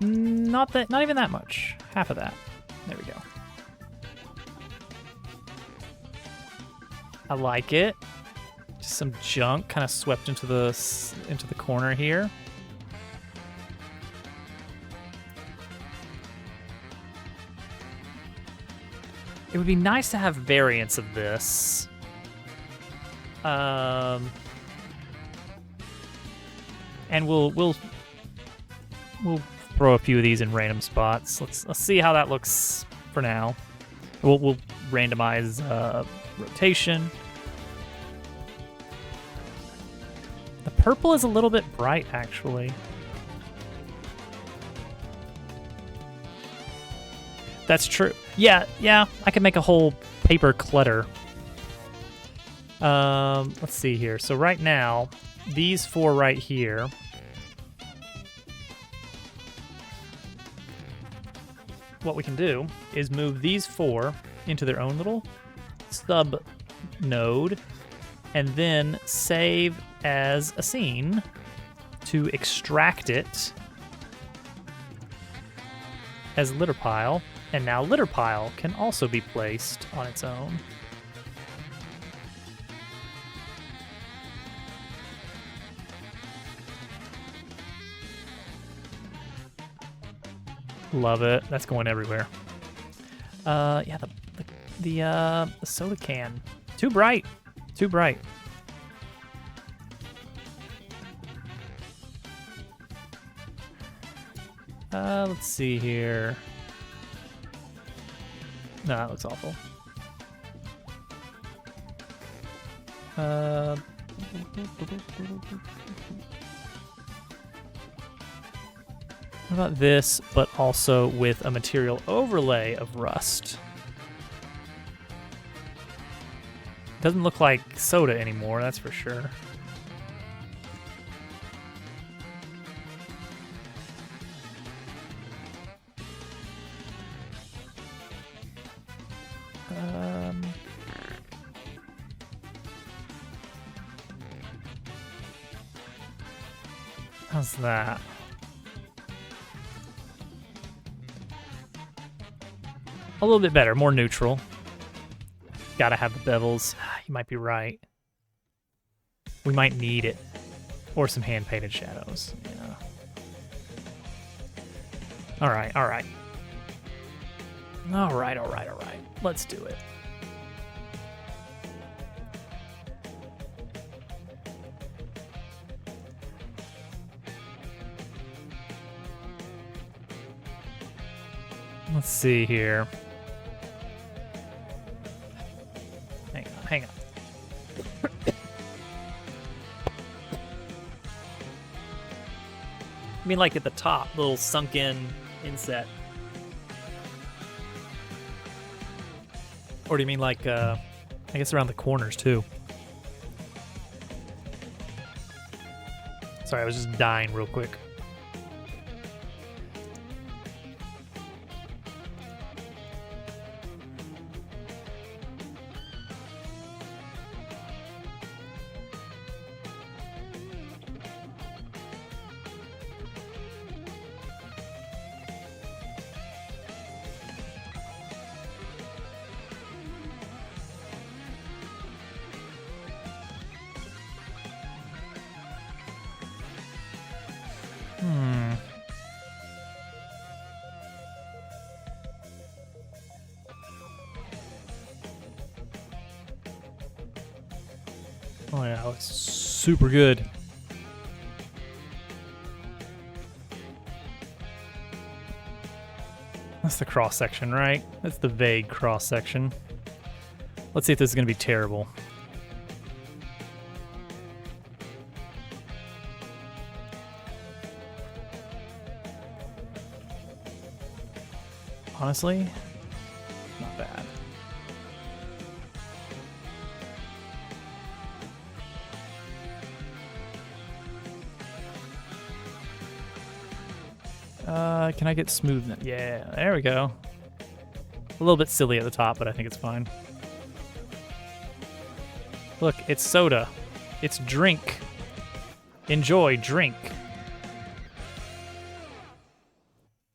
Not even that much. Half of that. There we go. I like it. Just some junk kind of swept into the corner here. It would be nice to have variants of this. And we'll throw a few of these in random spots. Let's see how that looks for now. We'll randomize rotation. The purple is a little bit bright, actually. That's true. Yeah, I could make a whole paper clutter. Let's see here. So right now, these four right here. What we can do is move these four into their own little sub node, and then save as a scene to extract it as litter pile. And now litter pile can also be placed on its own. Love it. That's going everywhere. Yeah, the soda can. Too bright. Too bright. Let's see here. No, that looks awful. How about this, but also with a material overlay of rust? Doesn't look like soda anymore, that's for sure. How's that? A little bit better, more neutral. Gotta have the bevels. You might be right. We might need it. Or some hand-painted shadows. Yeah. Alright, alright. Alright, alright, alright. Let's do it. Let's see here. Hang on. I mean, like at the top, little sunken inset. Or do you mean like, I guess around the corners too? Sorry, I was just dying real quick. Oh yeah, that looks super good. That's the cross section, right? That's the vague cross section. Let's see if this is gonna be terrible. Honestly, not bad. Can I get smoothness? Yeah, there we go. A little bit silly at the top, but I think it's fine. Look, it's soda. It's drink. Enjoy, drink.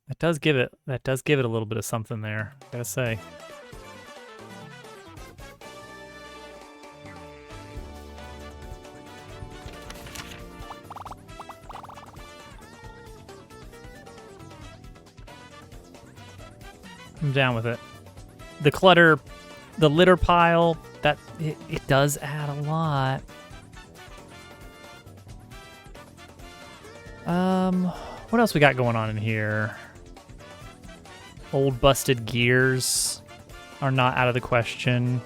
That does give it a little bit of something there, gotta say. I'm down with it. The clutter, the litter pile, that it does add a lot. What else we got going on in here? Old busted gears are not out of the question.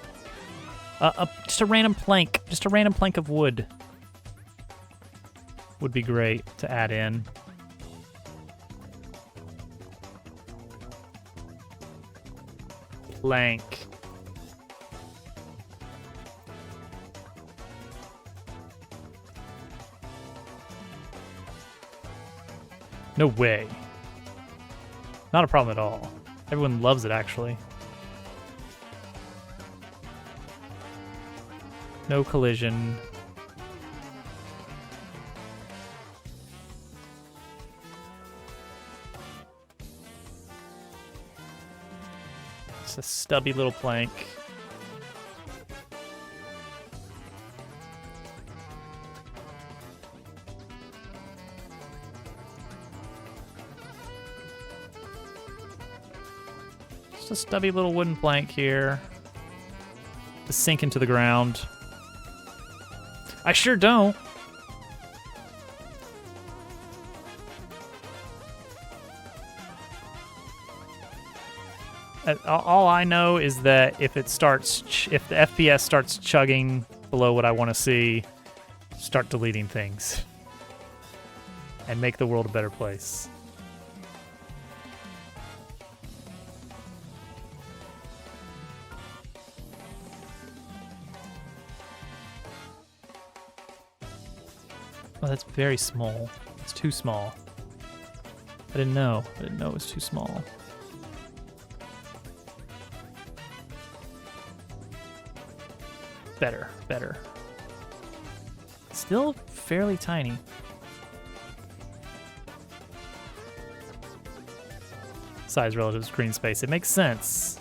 Just a random plank of wood would be great to add in. Plank. No way. Not a problem at all. Everyone loves it, actually. No collision. It's a stubby little plank. Just a stubby little wooden plank here to sink into the ground. I sure don't. All I know is that if the FPS starts chugging below what I want to see, start deleting things and make the world a better place. Oh, that's very small. It's too small. I didn't know. I didn't know it was too small. Better, better. Still fairly tiny. Size relative to screen space. It makes sense.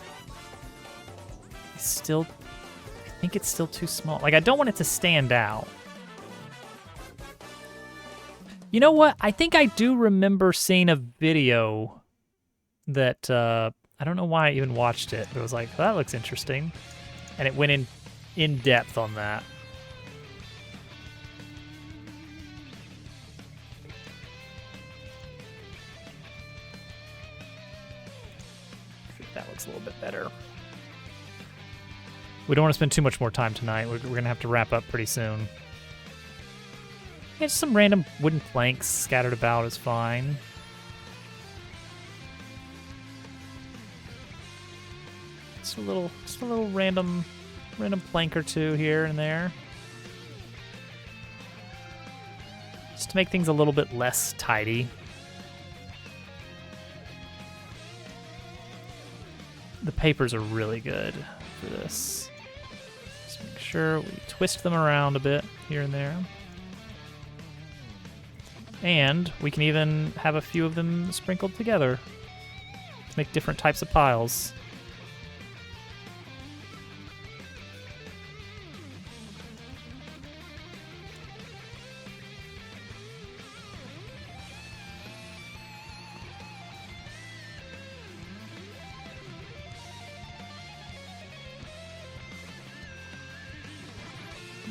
I think it's still too small. Like, I don't want it to stand out. You know what? I think I do remember seeing a video that, I don't know why I even watched it, but it was like, that looks interesting. And it went in depth on that. I think that looks a little bit better. We don't want to spend too much more time tonight. We're going to have to wrap up pretty soon. Yeah, just some random wooden planks scattered about is fine. Just a little random plank or two here and there. Just to make things a little bit less tidy. The papers are really good for this. Just make sure we twist them around a bit here and there. And we can even have a few of them sprinkled together to make different types of piles.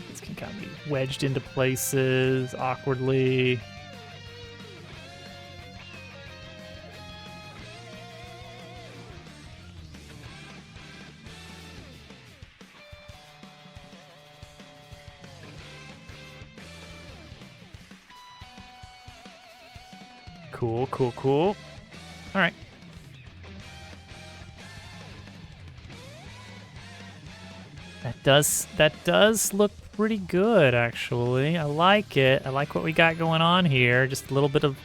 These can kind of be wedged into places awkwardly. Cool, cool, cool. All right. That does look pretty good, actually. I like it. I like what we got going on here. Just a little bit of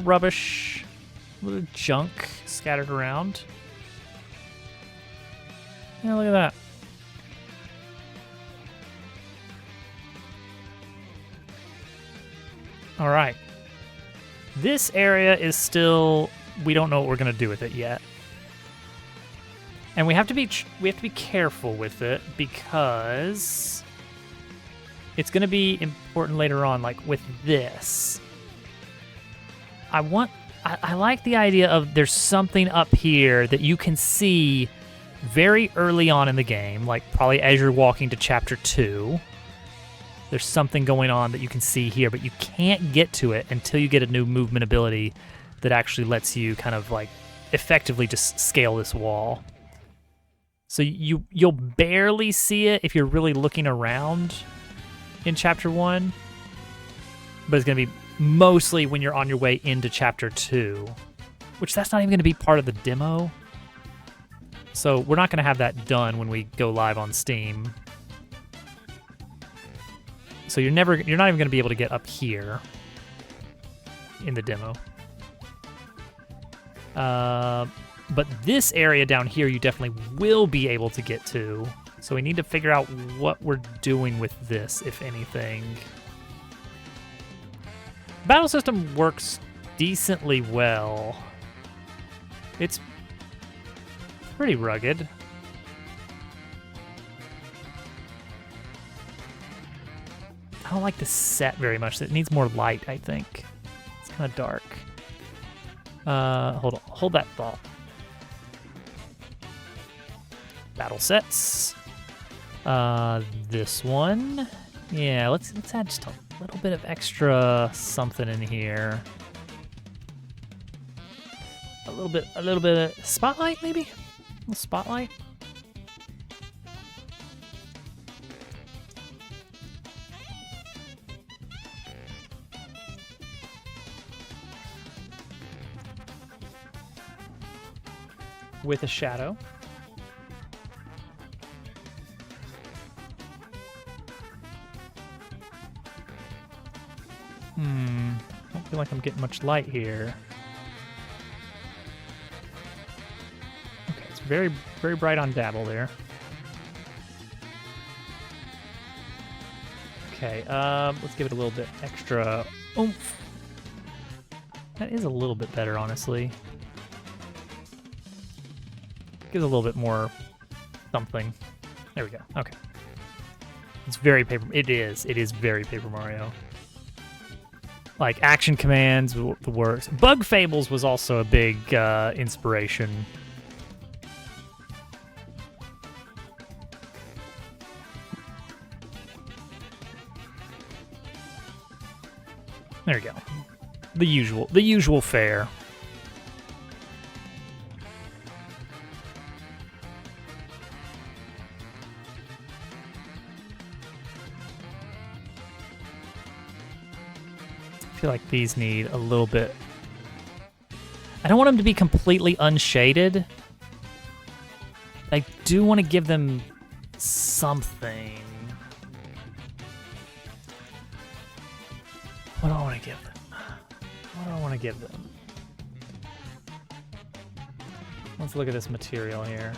rubbish, a little junk scattered around. Yeah, look at that. All right. This area is still, we don't know what we're gonna do with it yet, and we have to be careful with it because it's gonna be important later on. Like with this, I like the idea of there's something up here that you can see very early on in the game, like probably as you're walking to chapter 2. There's something going on that you can see here, but you can't get to it until you get a new movement ability that actually lets you kind of like effectively just scale this wall. So you'll barely see it if you're really looking around in chapter 1, but it's going to be mostly when you're on your way into chapter 2, which that's not even going to be part of the demo. So we're not going to have that done when we go live on Steam. So you're not even going to be able to get up here in the demo. But this area down here you definitely will be able to get to. So we need to figure out what we're doing with this, if anything. Battle system works decently well. It's pretty rugged. I don't like the set very much. It needs more light, I think. It's kind of dark. Hold that thought. Battle sets. This one. Yeah, let's add just a little bit of extra something in here. A little bit of spotlight, maybe? A little spotlight. With a shadow. I don't feel like I'm getting much light here. Okay, it's very, very bright on Dabble there. Okay, let's give it a little bit extra oomph. That is a little bit better, honestly. Gives a little bit more something. There we go. Okay. It's very Paper... It is very Paper Mario. Like, action commands, the works. Bug Fables was also a big inspiration. There we go. The usual fare. I feel like these need a little bit... I don't want them to be completely unshaded. I do want to give them something. What do I want to give them? What do I want to give them? Let's look at this material here.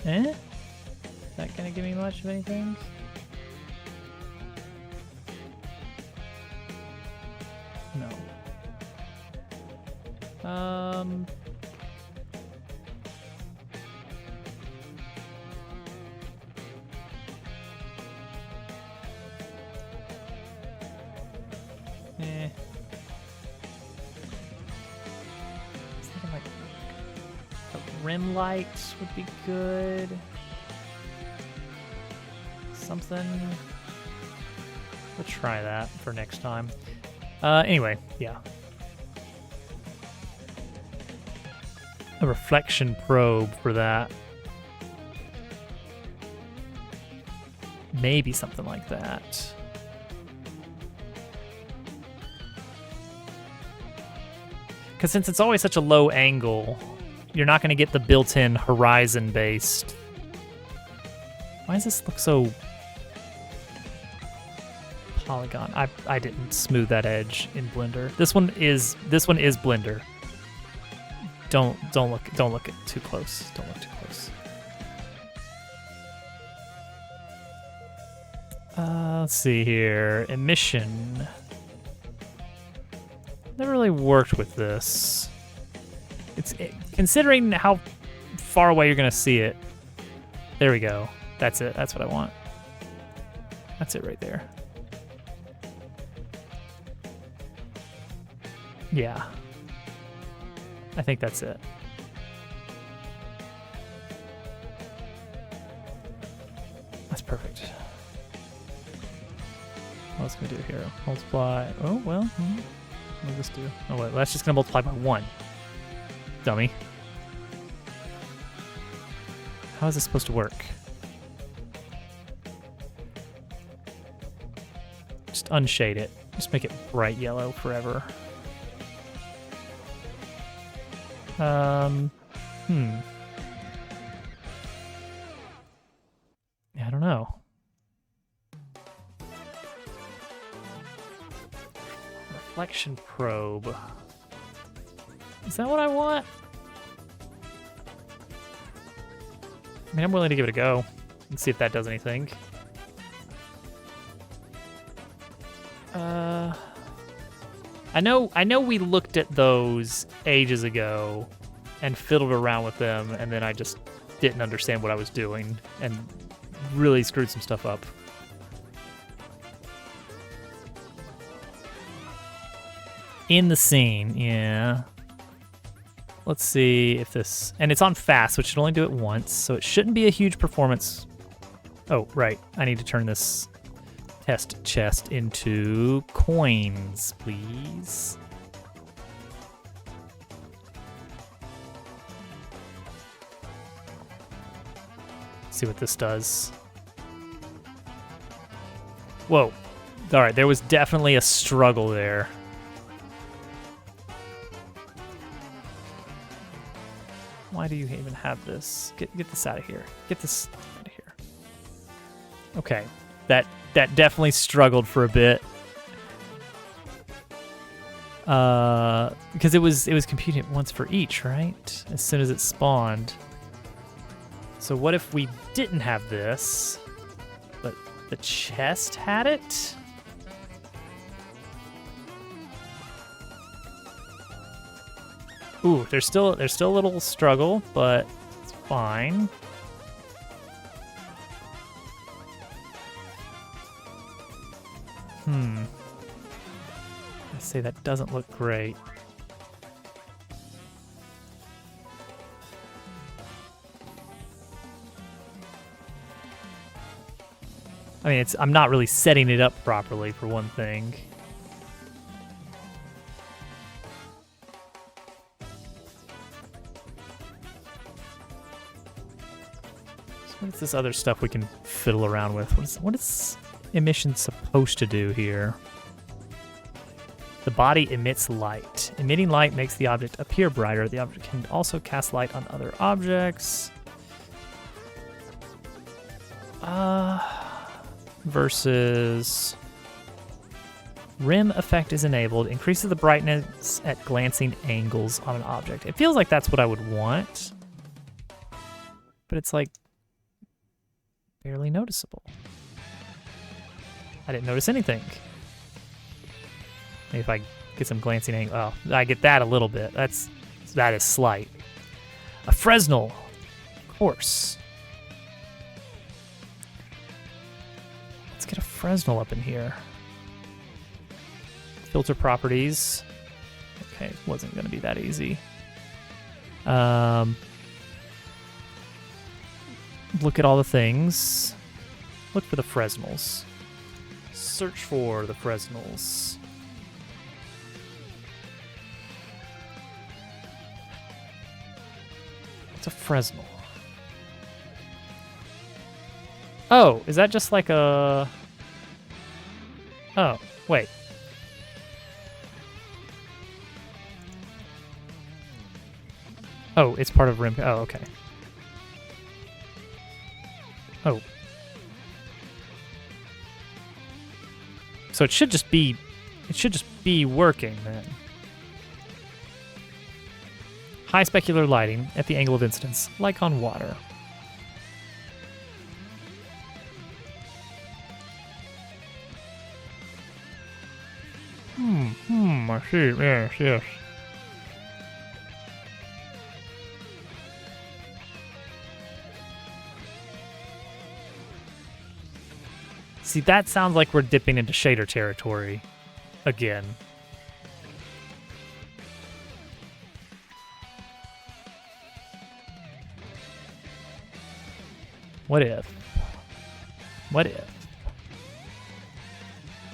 Is that gonna give me much of anything? No. Rim light would be good. Something. We'll try that for next time. Anyway, yeah. A reflection probe for that. Maybe something like that. Because since it's always such a low angle, you're not going to get the built-in horizon-based. Why does this look so polygon? I didn't smooth that edge in Blender. This one is Blender. Don't look at too close. Don't look too close. Let's see here. Emission. Never really worked with this. Considering how far away you're gonna see it. There we go. That's it. That's what I want. That's it right there. Yeah. I think that's it. That's perfect. What's it gonna do here? Multiply. Oh, well. What does this do? Oh, wait. That's just gonna multiply by 1. Dummy. How is this supposed to work? Just unshade it. Just make it bright yellow forever. Yeah, I don't know. Deflection probe. Is that what I want? I mean, I'm willing to give it a go and see if that does anything. I know we looked at those ages ago and fiddled around with them, and then I just didn't understand what I was doing and really screwed some stuff up. In the scene, yeah. Let's see if this... And it's on fast, so it should only do it once, so it shouldn't be a huge performance. Oh, right. I need to turn this test chest into coins, please. See what this does. Whoa. All right, there was definitely a struggle there. Why do you even have this? Get this out of here. Get this out of here. Okay, that definitely struggled for a bit. Because it was computing it once for each, right? As soon as it spawned. So what if we didn't have this, but the chest had it? Ooh, there's still a little struggle, but it's fine. I say that doesn't look great. I mean, I'm not really setting it up properly for one thing. What is this other stuff we can fiddle around with? What is emission supposed to do here? The body emits light. Emitting light makes the object appear brighter. The object can also cast light on other objects. Versus rim effect is enabled. Increases the brightness at glancing angles on an object. It feels like that's what I would want. But it's like barely noticeable. I didn't notice anything. Maybe if I get some glancing angle. Oh, I get that a little bit. That is slight. A Fresnel, of course. Let's get a Fresnel up in here. Filter properties. Okay, it wasn't going to be that easy. Look at all the things. Look for the Fresnels. Search for the Fresnels. What's a Fresnel? Oh, is that just like a... Oh, wait. Oh, it's part of Rim... Oh, okay. Oh. So it should just be working then. High specular lighting at the angle of incidence, like on water. I see, yes. See, that sounds like we're dipping into shader territory again. What if? What if?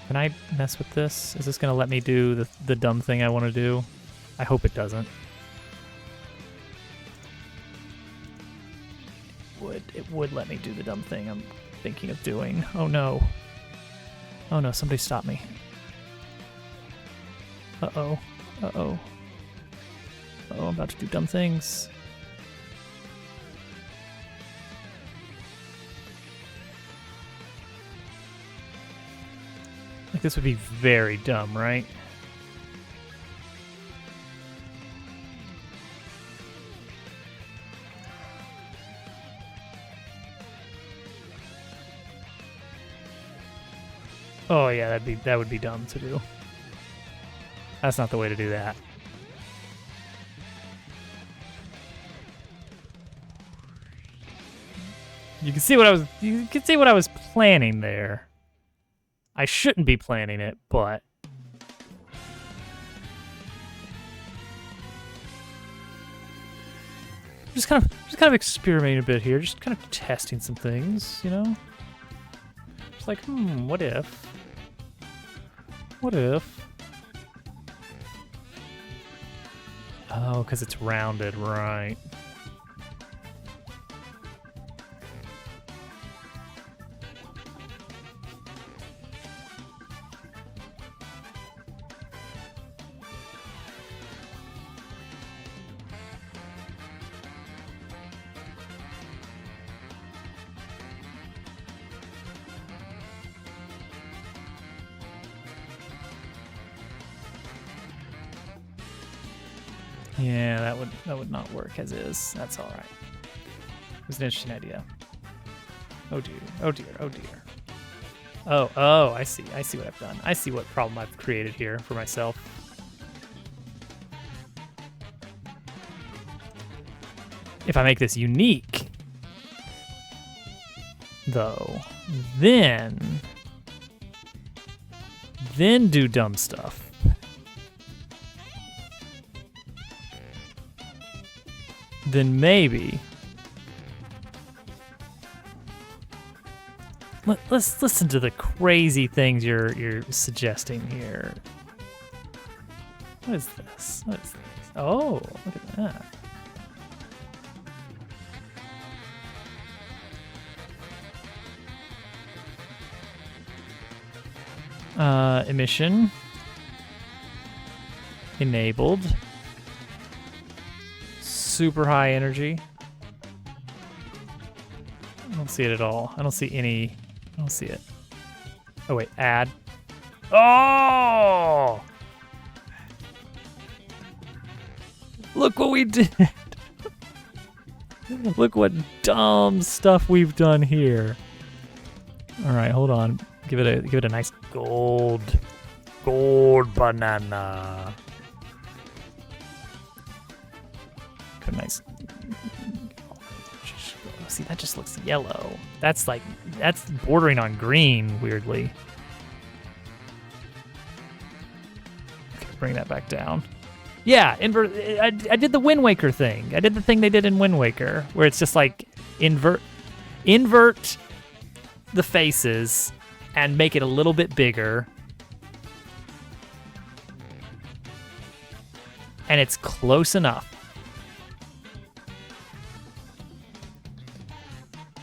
Can I mess with this? Is this going to let me do the dumb thing I want to do? I hope it doesn't. It would let me do the dumb thing I'm thinking of doing. Oh no. Oh no, somebody stop me. Uh-oh. Uh-oh. Uh-oh, I'm about to do dumb things. Like, this would be very dumb, right? Oh yeah, that would be dumb to do. That's not the way to do that. You can see what I was planning there. I shouldn't be planning it, but just kind of experimenting a bit here, just kind of testing some things, you know? Just like, what if? What if? Oh, because it's rounded, right. Yeah, that would not work as is. That's all right. It was an interesting idea. Oh dear. Oh dear. Oh dear. Oh, I see. I see what I've done. I see what problem I've created here for myself. If I make this unique, though, then do dumb stuff. Then maybe let's listen to the crazy things you're suggesting here. What is this? What is this? Oh, look at that. Emission enabled. Super high energy. I don't see it at all. I don't see it. Oh wait, add. Oh! Look what we did. Look what dumb stuff we've done here. All right, hold on. Give it a nice gold banana. Nice. See, that just looks yellow. That's bordering on green, weirdly. Okay, bring that back down. Yeah, I did the Wind Waker thing. I did the thing they did in Wind Waker, where it's just like invert the faces and make it a little bit bigger. And it's close enough.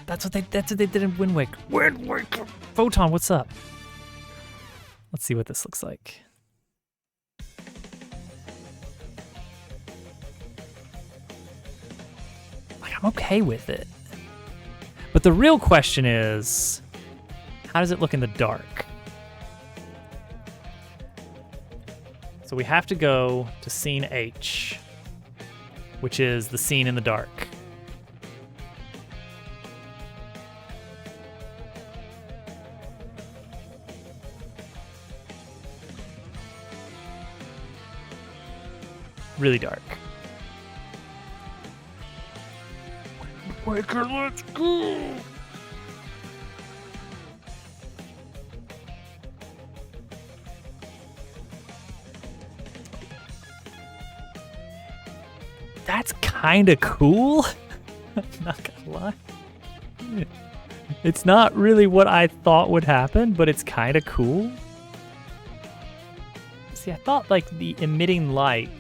That's what they did in Wind Waker. Wind Waker. Photon, what's up? Let's see what this looks like. I'm okay with it. But the real question is, how does it look in the dark? So we have to go to scene H, which is the scene in the dark. Really dark. Waker, let's go! That's kind of cool. I'm not gonna lie. It's not really what I thought would happen, but it's kind of cool. See, I thought like the emitting light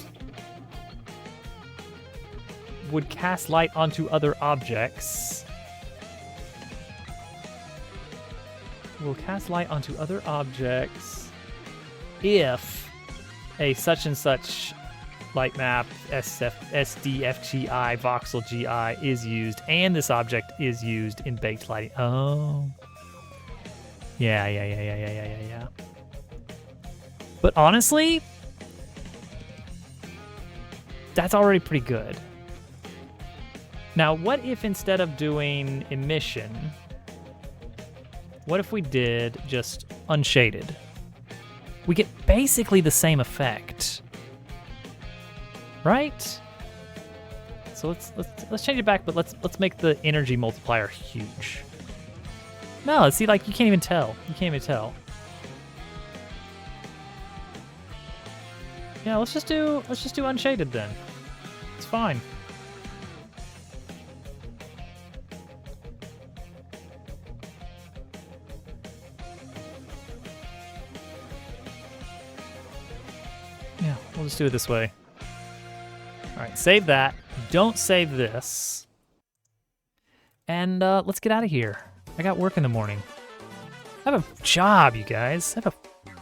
would cast light onto other objects. Will cast light onto other objects if a such and such light map SDFGI voxel GI is used and this object is used in baked lighting. Oh. Yeah. But honestly, that's already pretty good. Now, what if instead of doing emission, what if we did just unshaded. We get basically the same effect. Right? So let's change it back, but let's make the energy multiplier huge. No, see, like, you can't even tell. You can't even tell. Yeah, let's just do unshaded then. It's fine. Yeah, we'll just do it this way. All right, save that. Don't save this. And let's get out of here. I got work in the morning. I have a job, you guys. I have a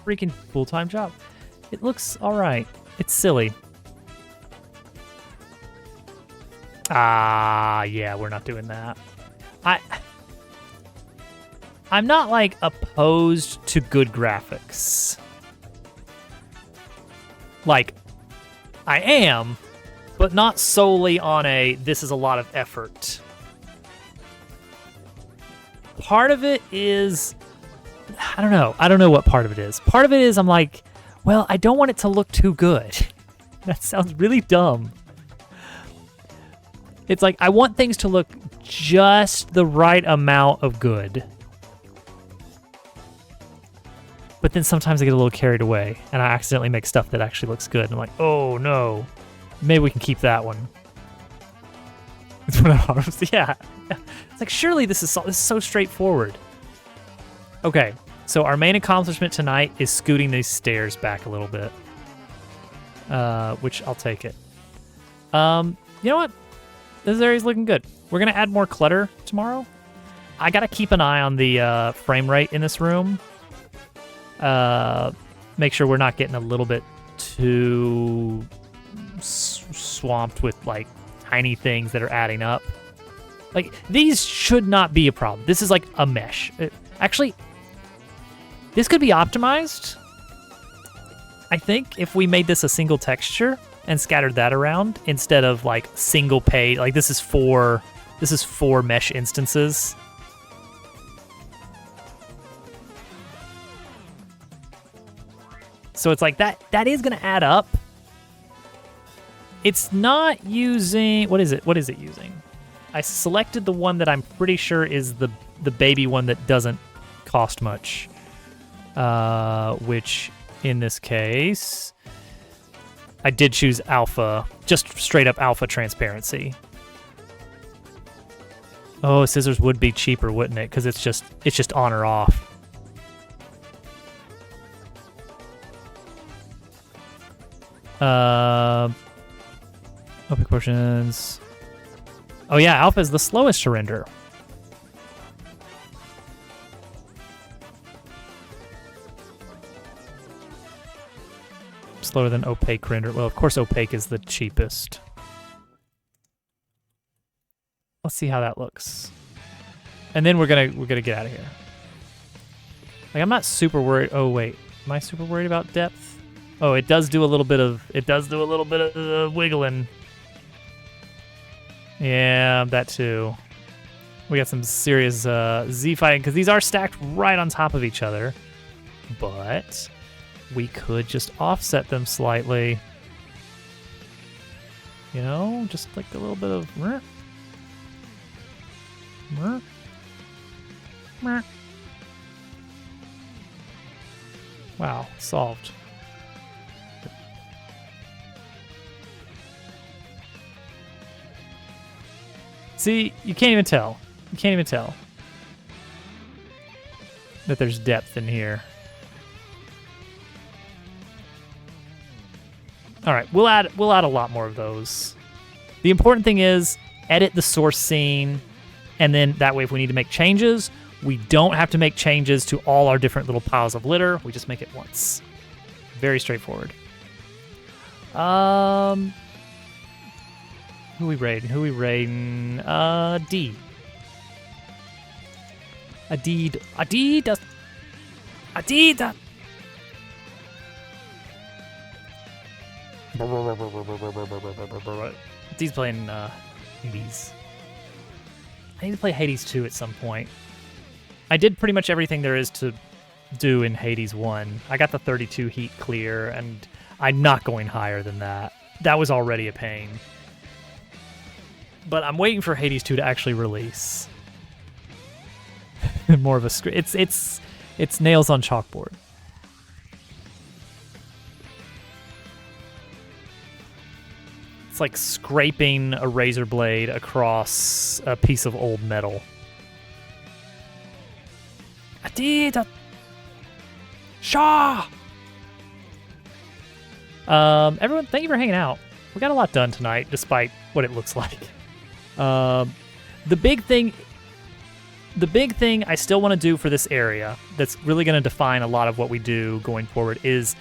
freaking full-time job. It looks all right. It's silly. Yeah, we're not doing that. I'm not, like, opposed to good graphics. Like, I am, but not solely on this is a lot of effort. Part of it is, I don't know what part of it is. Part of it is I'm like, well, I don't want it to look too good. That sounds really dumb. It's like, I want things to look just the right amount of good. But then sometimes I get a little carried away, and I accidentally make stuff that actually looks good. And I'm like, oh no, maybe we can keep that one. It's one of ours. Yeah. It's like, surely this is so straightforward. Okay, so our main accomplishment tonight is scooting these stairs back a little bit. Which I'll take it. You know what? This area's looking good. We're gonna add more clutter tomorrow. I gotta keep an eye on the frame rate in this room. Make sure we're not getting a little bit too swamped with, like, tiny things that are adding up. Like, these should not be a problem. This is like a mesh. Actually, this could be optimized. I think if we made this a single texture and scattered that around instead of, like, single page. Like, this is four mesh instances. So it's like that is going to add up. It's not using, what is it using? I selected the one that I'm pretty sure is the baby one that doesn't cost much. Which in this case, I did choose alpha, just straight up alpha transparency. Oh, scissors would be cheaper, wouldn't it? Because it's just on or off. Opaque portions. Oh yeah, alpha is the slowest to render. Slower than opaque render. Well, of course opaque is the cheapest. Let's see how that looks. And then we're gonna get out of here. Like, I'm not super worried. Oh wait, am I super worried about depth? Oh, it does do a little bit of wiggling. Yeah, that too. We got some serious Z fighting because these are stacked right on top of each other. But we could just offset them slightly. You know, just like a little bit of... Wow, solved. See, you can't even tell. You can't even tell that there's depth in here. All right, we'll add a lot more of those. The important thing is edit the source scene, and then that way if we need to make changes, we don't have to make changes to all our different little piles of litter. We just make it once. Very straightforward. Who we raiding? D. Adidas. D's playing Hades. I need to play Hades 2 at some point. I did pretty much everything there is to do in Hades 1. I got the 32 heat clear, and I'm not going higher than that. That was already a pain. But I'm waiting for Hades 2 to actually release. More of a script. It's nails on chalkboard. It's like scraping a razor blade across a piece of old metal. I did. Shaw. Everyone, thank you for hanging out. We got a lot done tonight, despite what it looks like. The big thing I still want to do for this area that's really going to define a lot of what we do going forward is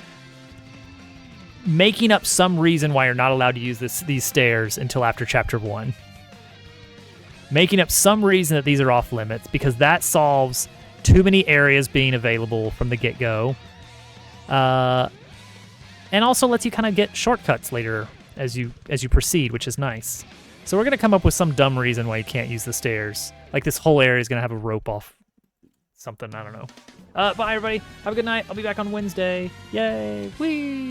making up some reason why you're not allowed to use these stairs until after Chapter 1. Making up some reason that these are off limits, because that solves too many areas being available from the get-go. And also lets you kind of get shortcuts later as you proceed, which is nice. So we're going to come up with some dumb reason why you can't use the stairs. Like this whole area is going to have a rope off something, I don't know. Bye, everybody. Have a good night. I'll be back on Wednesday. Yay. Whee!